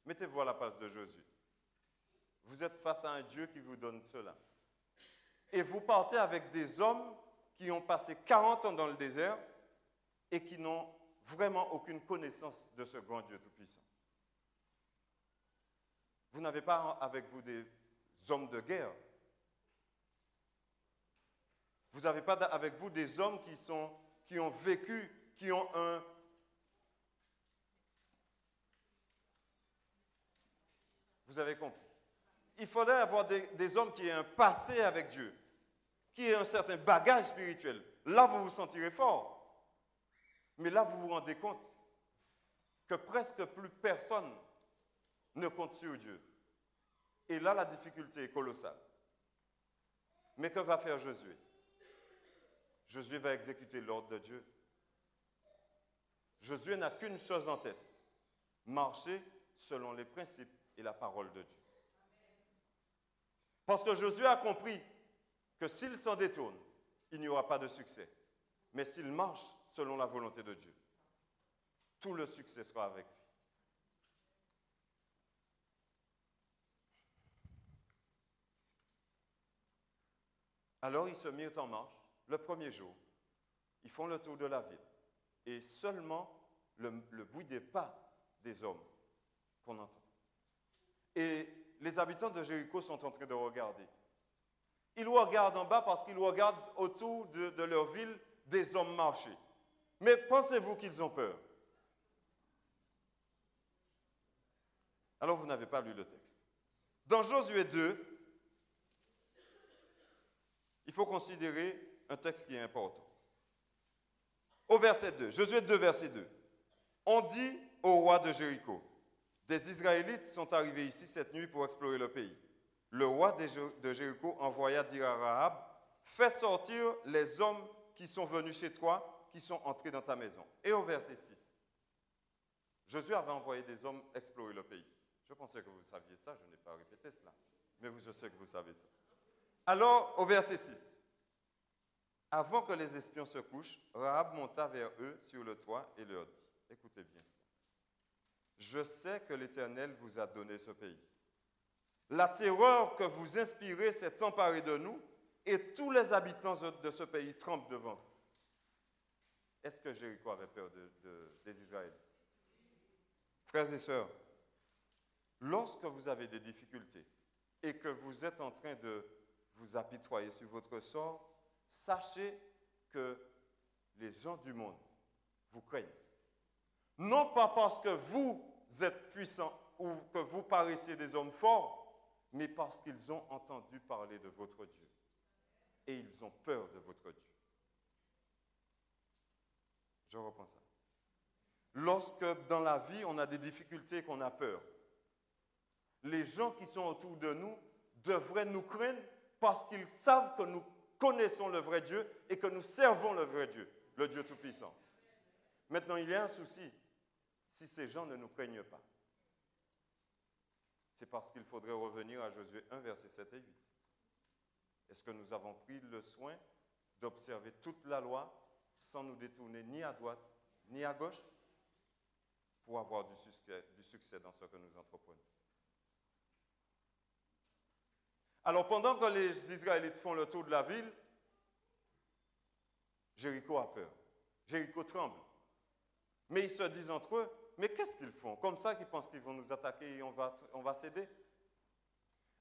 Mettez-vous à la place de Josué. Vous êtes face à un Dieu qui vous donne cela. Et vous partez avec des hommes qui ont passé 40 ans dans le désert et qui n'ont vraiment aucune connaissance de ce grand Dieu Tout-Puissant. Vous n'avez pas avec vous des hommes de guerre. Vous n'avez pas avec vous des hommes qui ont vécu, qui ont un... Vous avez compris. Il faudrait avoir des hommes qui aient un passé avec Dieu, qui aient un certain bagage spirituel. Là, vous vous sentirez fort. Mais là, vous vous rendez compte que presque plus personne ne compte sur Dieu. Et là, la difficulté est colossale. Mais que va faire Josué? Josué va exécuter l'ordre de Dieu. Josué n'a qu'une chose en tête: marcher selon les principes et la parole de Dieu. Parce que Josué a compris que s'il s'en détourne, il n'y aura pas de succès. Mais s'il marche selon la volonté de Dieu, tout le succès sera avec lui. Alors ils se mirent en marche le premier jour. Ils font le tour de la ville. Et seulement le bruit des pas des hommes qu'on entend. Et les habitants de Jéricho sont en train de regarder. Ils regardent en bas parce qu'ils regardent autour de leur ville des hommes marcher. Mais pensez-vous qu'ils ont peur? Alors vous n'avez pas lu le texte. Dans Josué 2, il faut considérer un texte qui est important. Au verset 2, Josué 2, verset 2. On dit au roi de Jéricho: des Israélites sont arrivés ici cette nuit pour explorer le pays. Le roi de Jéricho envoya dire à Rahab: fais sortir les hommes qui sont venus chez toi, qui sont entrés dans ta maison. Et au verset 6, Josué avait envoyé des hommes explorer le pays. Je pensais que vous saviez ça, je n'ai pas répété cela, mais je sais que vous savez ça. Alors, au verset 6, avant que les espions se couchent, Rahab monta vers eux sur le toit et leur dit: écoutez bien, je sais que l'Éternel vous a donné ce pays. La terreur que vous inspirez s'est emparée de nous et tous les habitants de ce pays tremblent devant vous. Est-ce que Jéricho avait peur des Israélites? Frères et sœurs, lorsque vous avez des difficultés et que vous êtes en train de vous apitoyer sur votre sort, sachez que les gens du monde vous craignent. Non pas parce que vous êtes puissants ou que vous paraissez des hommes forts, mais parce qu'ils ont entendu parler de votre Dieu. Et ils ont peur de votre Dieu. Je reprends ça. Lorsque dans la vie, on a des difficultés et qu'on a peur, les gens qui sont autour de nous devraient nous craindre parce qu'ils savent que nous connaissons le vrai Dieu et que nous servons le vrai Dieu, le Dieu Tout-Puissant. Maintenant, il y a un souci. Si ces gens ne nous craignent pas, c'est parce qu'il faudrait revenir à Josué 1, versets 7 et 8. Est-ce que nous avons pris le soin d'observer toute la loi sans nous détourner ni à droite ni à gauche pour avoir du succès dans ce que nous entreprenons? Alors, pendant que les Israélites font le tour de la ville, Jéricho a peur. Jéricho tremble. Mais ils se disent entre eux: mais qu'est-ce qu'ils font? Comme ça qu'ils pensent qu'ils vont nous attaquer et on va céder?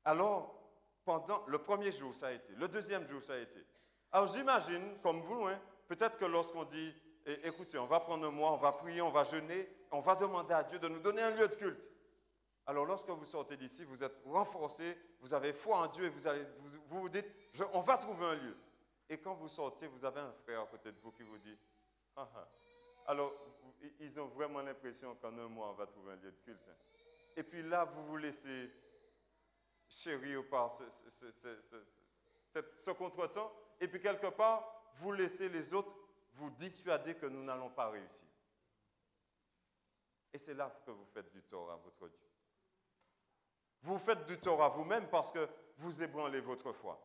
Alors, pendant le premier jour, ça a été. Le deuxième jour, ça a été. Alors, j'imagine, comme vous, peut-être que lorsqu'on dit: écoutez, on va prendre un mois, on va prier, on va jeûner, on va demander à Dieu de nous donner un lieu de culte. Alors, lorsque vous sortez d'ici, vous êtes renforcés, vous avez foi en Dieu et vous vous dites: on va trouver un lieu. Et quand vous sortez, vous avez un frère à côté de vous qui vous dit: ah, ah. Alors, ils ont vraiment l'impression qu'en un mois, on va trouver un lieu de culte. Et puis là, vous vous laissez chérir par ce contretemps. Et puis quelque part, vous laissez les autres vous dissuader que nous n'allons pas réussir. Et c'est là que vous faites du tort à votre Dieu. Vous faites du tort à vous-même parce que vous ébranlez votre foi.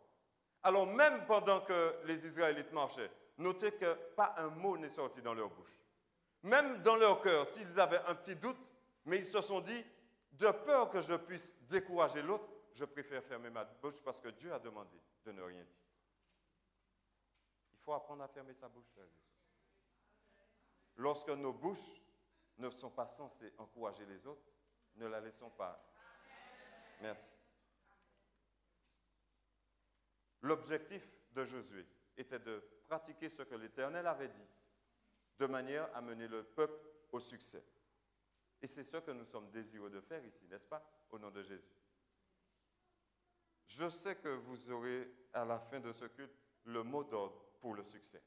Alors même pendant que les Israélites marchaient, notez que pas un mot n'est sorti dans leur bouche. Même dans leur cœur, s'ils avaient un petit doute, mais ils se sont dit, de peur que je puisse décourager l'autre, je préfère fermer ma bouche parce que Dieu a demandé de ne rien dire. Il faut apprendre à fermer sa bouche, frères et sœurs. Lorsque nos bouches ne sont pas censées encourager les autres, ne la laissons pas. Merci. L'objectif de Josué était de pratiquer ce que l'Éternel avait dit, de manière à mener le peuple au succès. Et c'est ce que nous sommes désireux de faire ici, n'est-ce pas, au nom de Jésus. Je sais que vous aurez, à la fin de ce culte, le mot d'ordre pour le succès.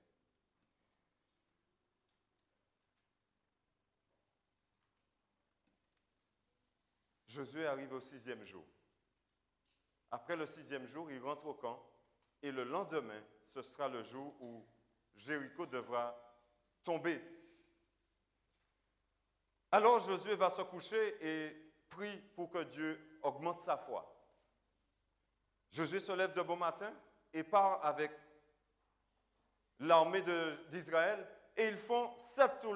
Josué arrive au 6e jour. Après le 6e jour, il rentre au camp et le lendemain, ce sera le jour où Jéricho devra tomber. Alors Josué va se coucher et prie pour que Dieu augmente sa foi. Josué se lève de bon matin et part avec l'armée d'Israël et ils font 7 fois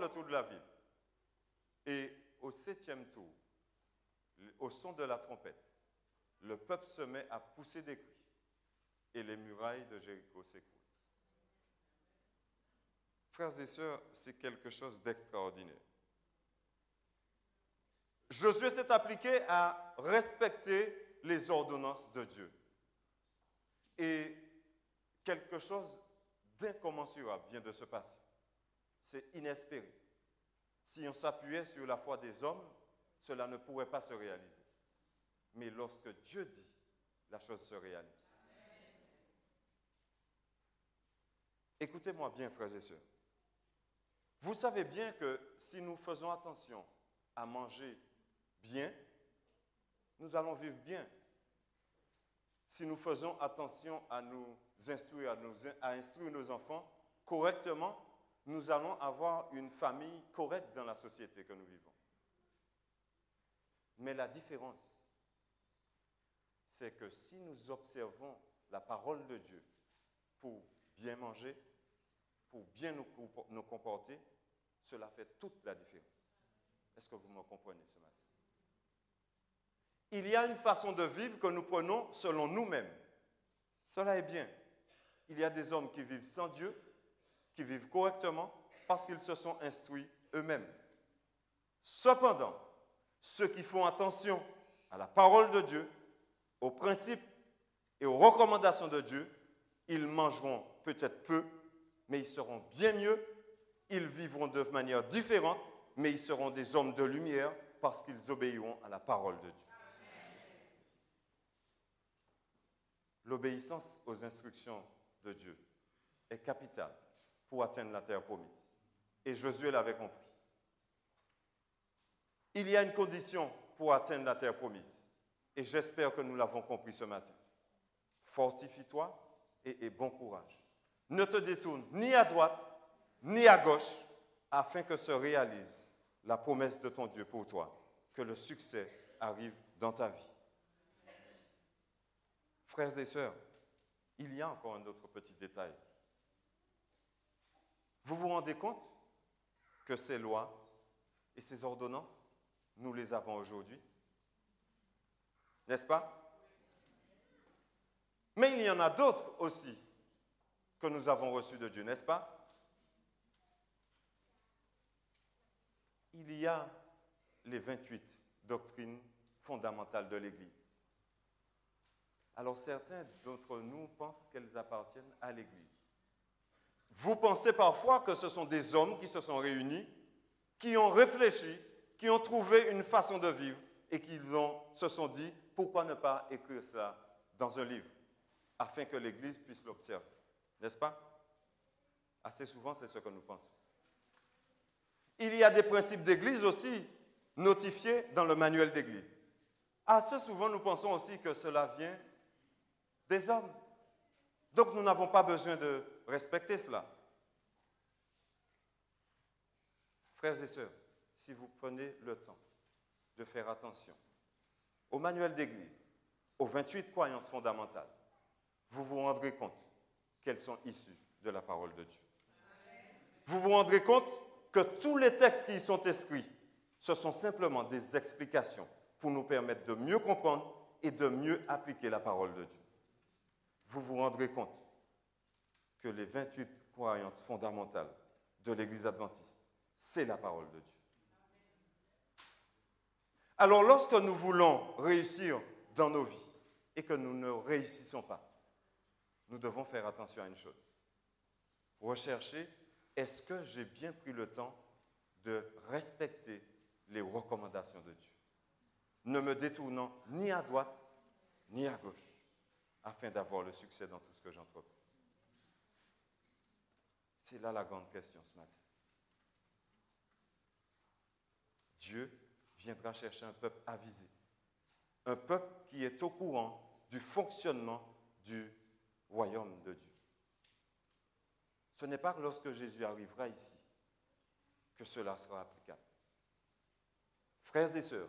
le tour de la ville. Et au 7e tour, au son de la trompette, le peuple se met à pousser des cris et les murailles de Jéricho s'écroulent. Frères et sœurs, c'est quelque chose d'extraordinaire. Josué s'est appliqué à respecter les ordonnances de Dieu. Et quelque chose d'incommensurable vient de se passer. C'est inespéré. Si on s'appuyait sur la foi des hommes, cela ne pourrait pas se réaliser. Mais lorsque Dieu dit, la chose se réalise. Écoutez-moi bien, frères et sœurs. Vous savez bien que si nous faisons attention à manger bien, nous allons vivre bien. Si nous faisons attention à nous instruire, à instruire nos enfants correctement, nous allons avoir une famille correcte dans la société que nous vivons. Mais la différence, c'est que si nous observons la parole de Dieu pour bien manger, pour bien nous comporter, cela fait toute la différence. Est-ce que vous me comprenez ce matin? Il y a une façon de vivre que nous prenons selon nous-mêmes. Cela est bien. Il y a des hommes qui vivent sans Dieu, qui vivent correctement, parce qu'ils se sont instruits eux-mêmes. Cependant, ceux qui font attention à la parole de Dieu, aux principes et aux recommandations de Dieu, ils mangeront peut-être peu, mais ils seront bien mieux, ils vivront de manière différente, mais ils seront des hommes de lumière parce qu'ils obéiront à la parole de Dieu. L'obéissance aux instructions de Dieu est capitale pour atteindre la terre promise. Et Josué l'avait compris. Il y a une condition pour atteindre la terre promise. Et j'espère que nous l'avons compris ce matin. Fortifie-toi et bon courage. Ne te détourne ni à droite, ni à gauche, afin que se réalise la promesse de ton Dieu pour toi, que le succès arrive dans ta vie. Frères et sœurs, il y a encore un autre petit détail. Vous vous rendez compte que ces lois et ces ordonnances, nous les avons aujourd'hui? N'est-ce pas? Mais il y en a d'autres aussi que nous avons reçues de Dieu, n'est-ce pas? Il y a les 28 doctrines fondamentales de l'Église. Alors certains d'entre nous pensent qu'elles appartiennent à l'Église. Vous pensez parfois que ce sont des hommes qui se sont réunis, qui ont réfléchi, qui ont trouvé une façon de vivre et qui se sont dit, pourquoi ne pas écrire cela dans un livre, afin que l'Église puisse l'observer. N'est-ce pas? Assez souvent, c'est ce que nous pensons. Il y a des principes d'Église aussi notifiés dans le manuel d'Église. Assez souvent, nous pensons aussi que cela vient des hommes. Donc, nous n'avons pas besoin de respecter cela. Frères et sœurs, si vous prenez le temps de faire attention au manuel d'Église, aux 28 croyances fondamentales, vous vous rendrez compte qu'elles sont issues de la parole de Dieu. Vous vous rendrez compte que tous les textes qui y sont inscrits, ce sont simplement des explications pour nous permettre de mieux comprendre et de mieux appliquer la parole de Dieu. Vous vous rendrez compte que les 28 croyances fondamentales de l'Église adventiste, c'est la parole de Dieu. Alors, lorsque nous voulons réussir dans nos vies et que nous ne réussissons pas, nous devons faire attention à une chose. Rechercher, est-ce que j'ai bien pris le temps de respecter les recommandations de Dieu, ne me détournant ni à droite ni à gauche, afin d'avoir le succès dans tout ce que j'entreprends. C'est là la grande question ce matin. Dieu viendra chercher un peuple avisé, un peuple qui est au courant du fonctionnement du royaume de Dieu. Ce n'est pas lorsque Jésus arrivera ici que cela sera applicable. Frères et sœurs,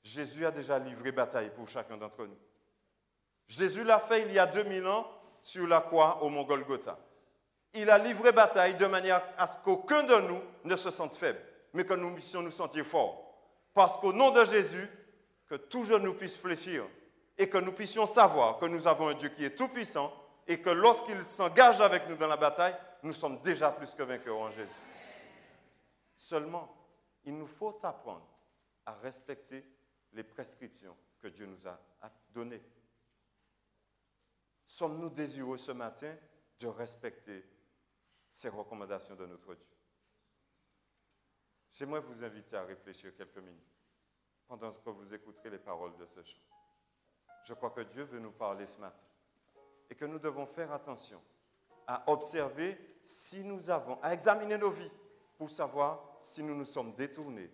Jésus a déjà livré bataille pour chacun d'entre nous. Jésus l'a fait il y a 2000 ans sur la croix au mont Golgotha. Il a livré bataille de manière à ce qu'aucun de nous ne se sente faible, mais que nous puissions nous sentir forts. Parce qu'au nom de Jésus, que tout genou puisse fléchir et que nous puissions savoir que nous avons un Dieu qui est tout-puissant et que lorsqu'il s'engage avec nous dans la bataille, nous sommes déjà plus que vainqueurs en Jésus. Seulement, il nous faut apprendre à respecter les prescriptions que Dieu nous a données. Sommes-nous désireux ce matin de respecter ces recommandations de notre Dieu? J'aimerais vous inviter à réfléchir quelques minutes pendant que vous écouterez les paroles de ce chant. Je crois que Dieu veut nous parler ce matin et que nous devons faire attention à observer si nous avons, à examiner nos vies pour savoir si nous nous sommes détournés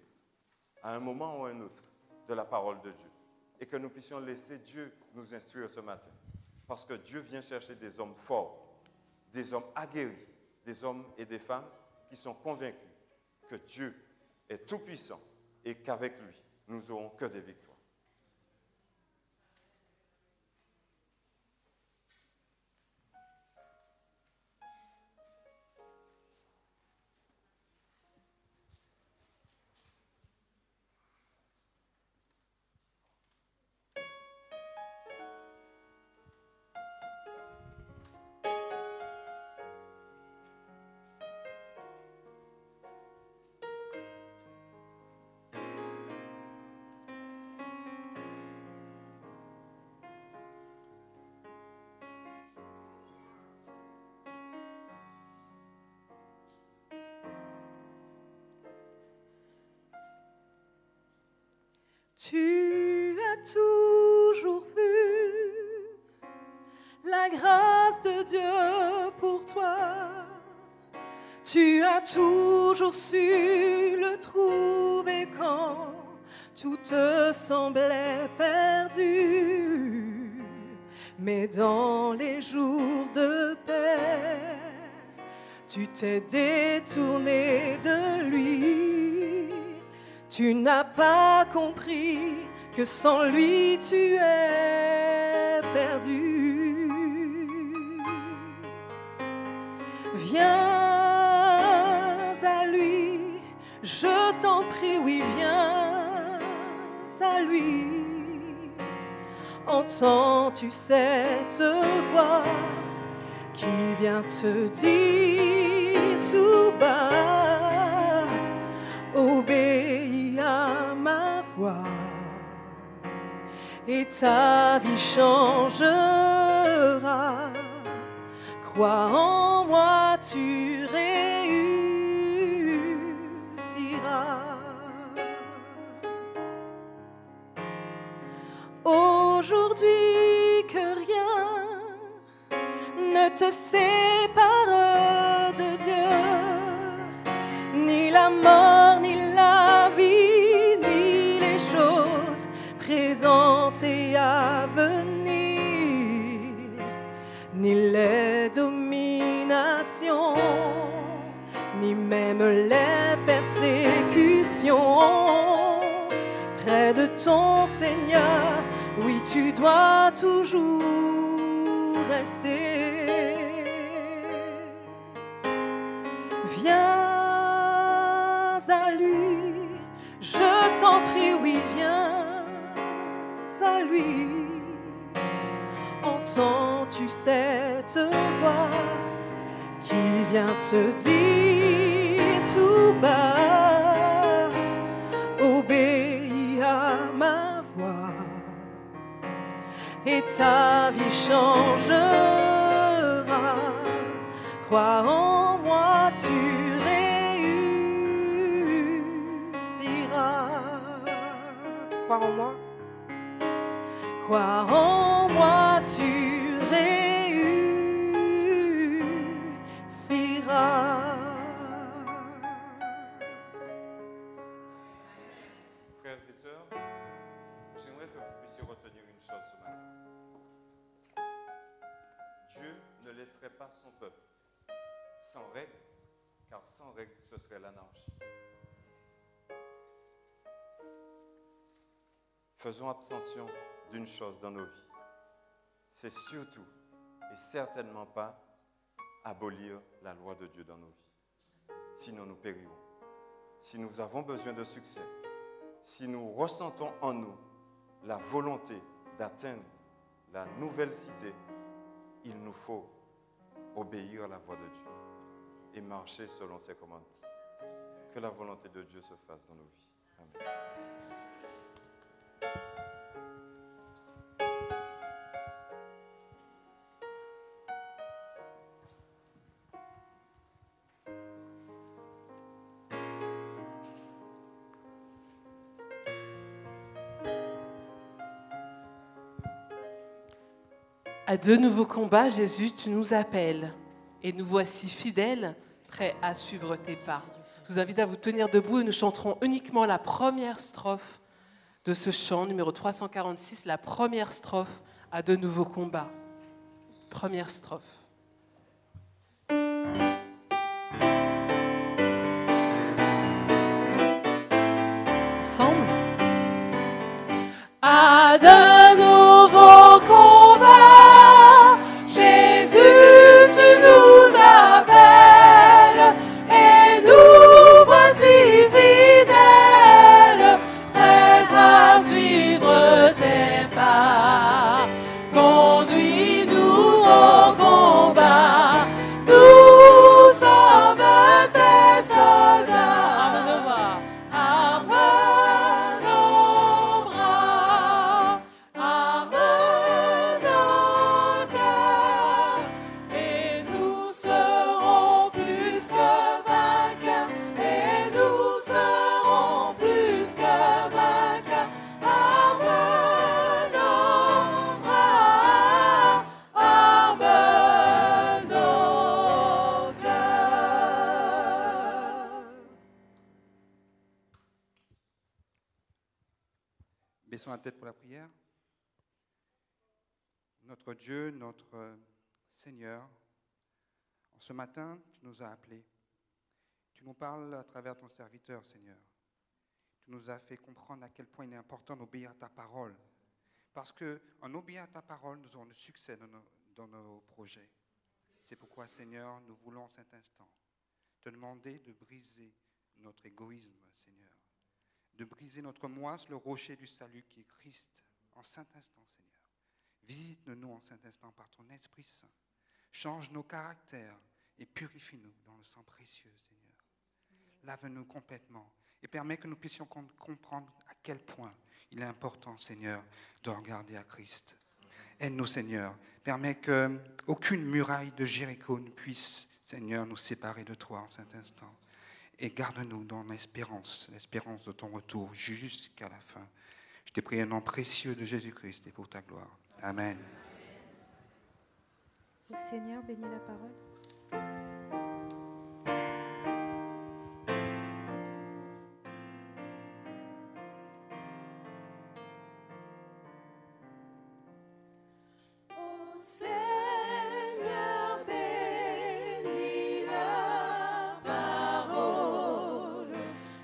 à un moment ou à un autre de la parole de Dieu et que nous puissions laisser Dieu nous instruire ce matin. Parce que Dieu vient chercher des hommes forts, des hommes aguerris, des hommes et des femmes qui sont convaincus que Dieu est tout-puissant et qu'avec lui, nous n'aurons que des victoires. Tu as toujours vu la grâce de Dieu pour toi. Tu as toujours su le trouver quand tout te semblait perdu. Mais dans les jours de paix, tu t'es détourné de lui. Tu n'as pas compris que sans lui tu es perdu. Viens à lui, je t'en prie, oui, viens à lui. Entends-tu cette voix qui vient te dire tout bas, obéis à ma voix et ta vie changera. Crois en moi, tu réussiras. Aujourd'hui que rien ne te sépare de Dieu, ni la mort, ni la vie, ni les choses présentes et à venir, ni les dominations, ni même les persécutions. Près de ton Seigneur, oui, tu dois toujours rester. Viens à lui, je t'en prie, oui, viens à lui. Entends-tu cette voix qui vient te dire tout bas, obéis à ma voix et ta vie changera. Crois en moi, tu réussiras. Crois en moi. Crois en moi, tu réussiras. Frères et sœurs, j'aimerais que vous puissiez retenir une chose ce matin. Dieu ne laisserait pas son peuple sans règle, car sans règle, ce serait l'anarchie. Faisons abstention d'une chose dans nos vies. C'est surtout et certainement pas abolir la loi de Dieu dans nos vies. Sinon nous périrons. Si nous avons besoin de succès, si nous ressentons en nous la volonté d'atteindre la nouvelle cité, il nous faut obéir à la voix de Dieu et marcher selon ses commandements. Que la volonté de Dieu se fasse dans nos vies. Amen. À de nouveaux combats, Jésus, tu nous appelles. Et nous voici fidèles, prêts à suivre tes pas. Je vous invite à vous tenir debout et nous chanterons uniquement la première strophe de ce chant, numéro 346, la première strophe à de nouveaux combats. Première strophe. Ensemble. À de nouveaux combats, Jésus, tu nous appelles et nous voici fidèles, prêts à suivre tes pas. Conduis-nous au combat, nous sommes tes soldats. Arme nos bras, arme nos cœurs, et nous serons plus que vainqueurs, et nous serons plus que vainqueurs. Arme nos bras, arme nos cœurs. Baissons la tête pour la prière. Notre Dieu, notre Seigneur, en ce matin, tu nous as appelés. Tu nous parles à travers ton serviteur, Seigneur. Tu nous as fait comprendre à quel point il est important d'obéir à ta parole. Parce qu'en obéissant à ta parole, nous aurons le succès dans nos projets. C'est pourquoi, Seigneur, nous voulons cet instant te demander de briser notre égoïsme, Seigneur. De briser notre moi sur le rocher du salut qui est Christ, en saint instant, Seigneur. Visite-nous en saint instant par ton Esprit Saint. Change nos caractères et purifie-nous dans le sang précieux, Seigneur. Lave-nous complètement et permets que nous puissions comprendre à quel point il est important, Seigneur, de regarder à Christ. Aide-nous, Seigneur. Permets qu'aucune muraille de Jéricho ne puisse, Seigneur, nous séparer de toi en cet instant. Et garde-nous dans l'espérance de ton retour jusqu'à la fin. Je te prie au nom précieux de Jésus-Christ et pour ta gloire. Amen. Le Seigneur bénit la parole. Ô Seigneur, bénis la parole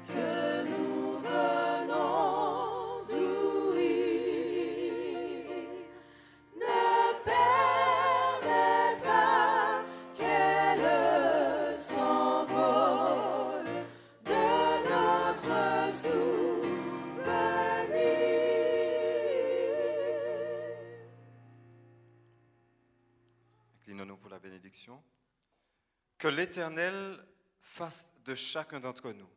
que nous venons d'ouïr. Ne permets pas qu'elle Que l'Éternel fasse de chacun d'entre nous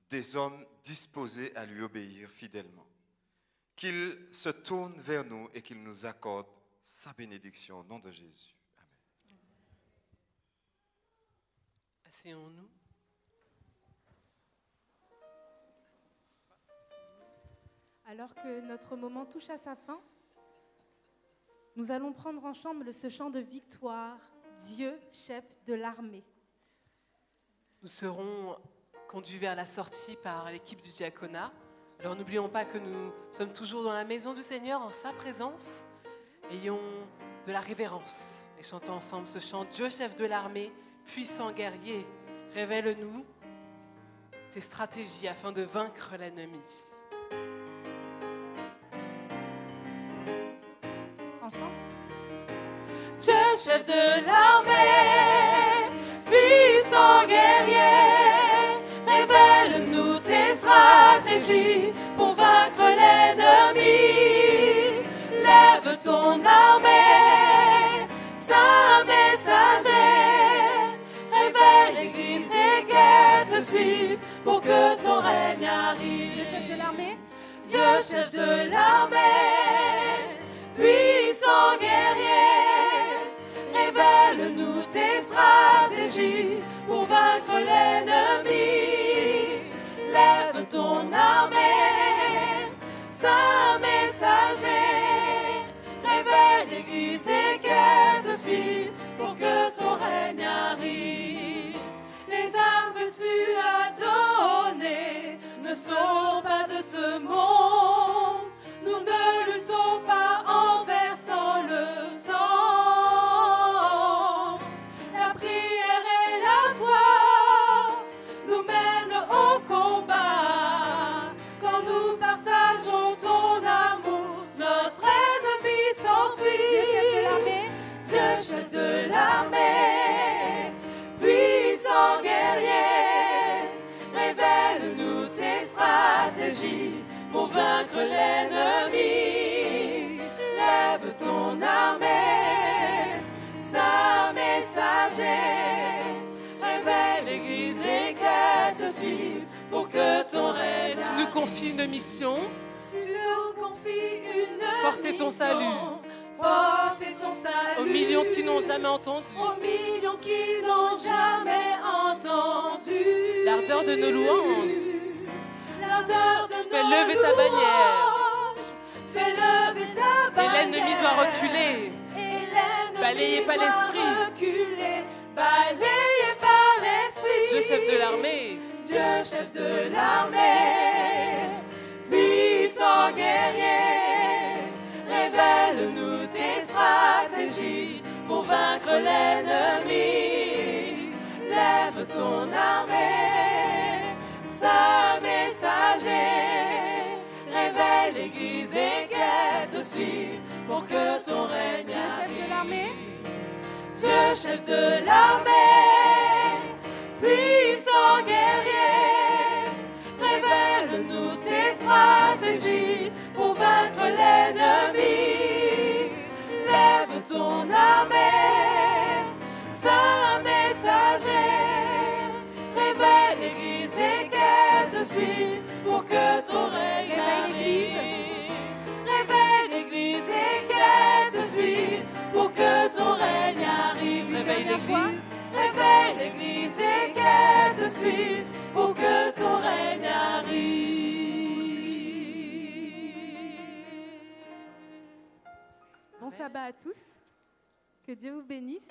des hommes disposés à lui obéir fidèlement. Qu'il se tourne vers nous et qu'il nous accorde sa bénédiction au nom de Jésus. Amen. Asseyons-nous. Alors que notre moment touche à sa fin, nous allons prendre en chant ce chant de victoire, Dieu, chef de l'armée. Nous serons conduits vers la sortie par l'équipe du diaconat. Alors n'oublions pas que nous sommes toujours dans la maison du Seigneur, en sa présence. Ayons de la révérence et chantons ensemble ce chant, Dieu, chef de l'armée, puissant guerrier, révèle-nous tes stratégies afin de vaincre l'ennemi. Dieu, chef de l'armée, puissant guerrier, révèle-nous tes stratégies pour vaincre l'ennemi. Lève ton armée, saint messager, révèle l'Église et qu'elle te suive pour que ton règne arrive. Dieu, chef de l'armée, Dieu, chef de l'armée, puissant guerrier, révèle-nous tes stratégies pour vaincre l'ennemi. Lève ton armée, saint messager, révèle l'Église et qu'elle te suive pour que ton règne arrive. Les armes que tu as données ne sont pas de ce monde. Nous ne luttons pas en versant le sang. La prière et la foi nous mènent au combat. Quand nous partageons ton amour, notre ennemi s'enfuit. Dieu, chef de l'armée, puissant guerrier, révèle-nous tes stratégies pour vaincre l'ennemi. Lève ton armée, saint messager, révèle l'Église et qu'elle te suive pour que ton règne. Tu nous confies une mission. Tu nous confies une Porter ton mission. salut. Porter ton salut Aux millions qui n'ont jamais entendu. Aux millions qui n'ont jamais entendu. L'ardeur de nos louanges. L'ardeur de nos Fais lever ta bannière. Fais lever ta bannière. Et l'ennemi doit reculer. Balayé par l'esprit. Balayé par l'esprit. Dieu, chef de l'armée. Dieu, chef de l'armée, puissant guerrier, révèle-nous tes stratégies pour vaincre l'ennemi. Lève ton armée, saint messager, révèle l'Église et qu'elle te suive pour que ton règne arrive. Dieu, chef de l'armée, puissant guerrier, révèle-nous tes stratégies pour vaincre l'ennemi. Lève ton armée, saint messager, révèle l'Église et qu'elle te suive pour que ton règne arrive. Révèle l'Église et qu'elle te suive pour que ton règne arrive. Réveille l'Église. Réveille l'Église et qu'elle te suive pour que ton règne arrive. bon sabbat à tous. Que Dieu vous bénisse.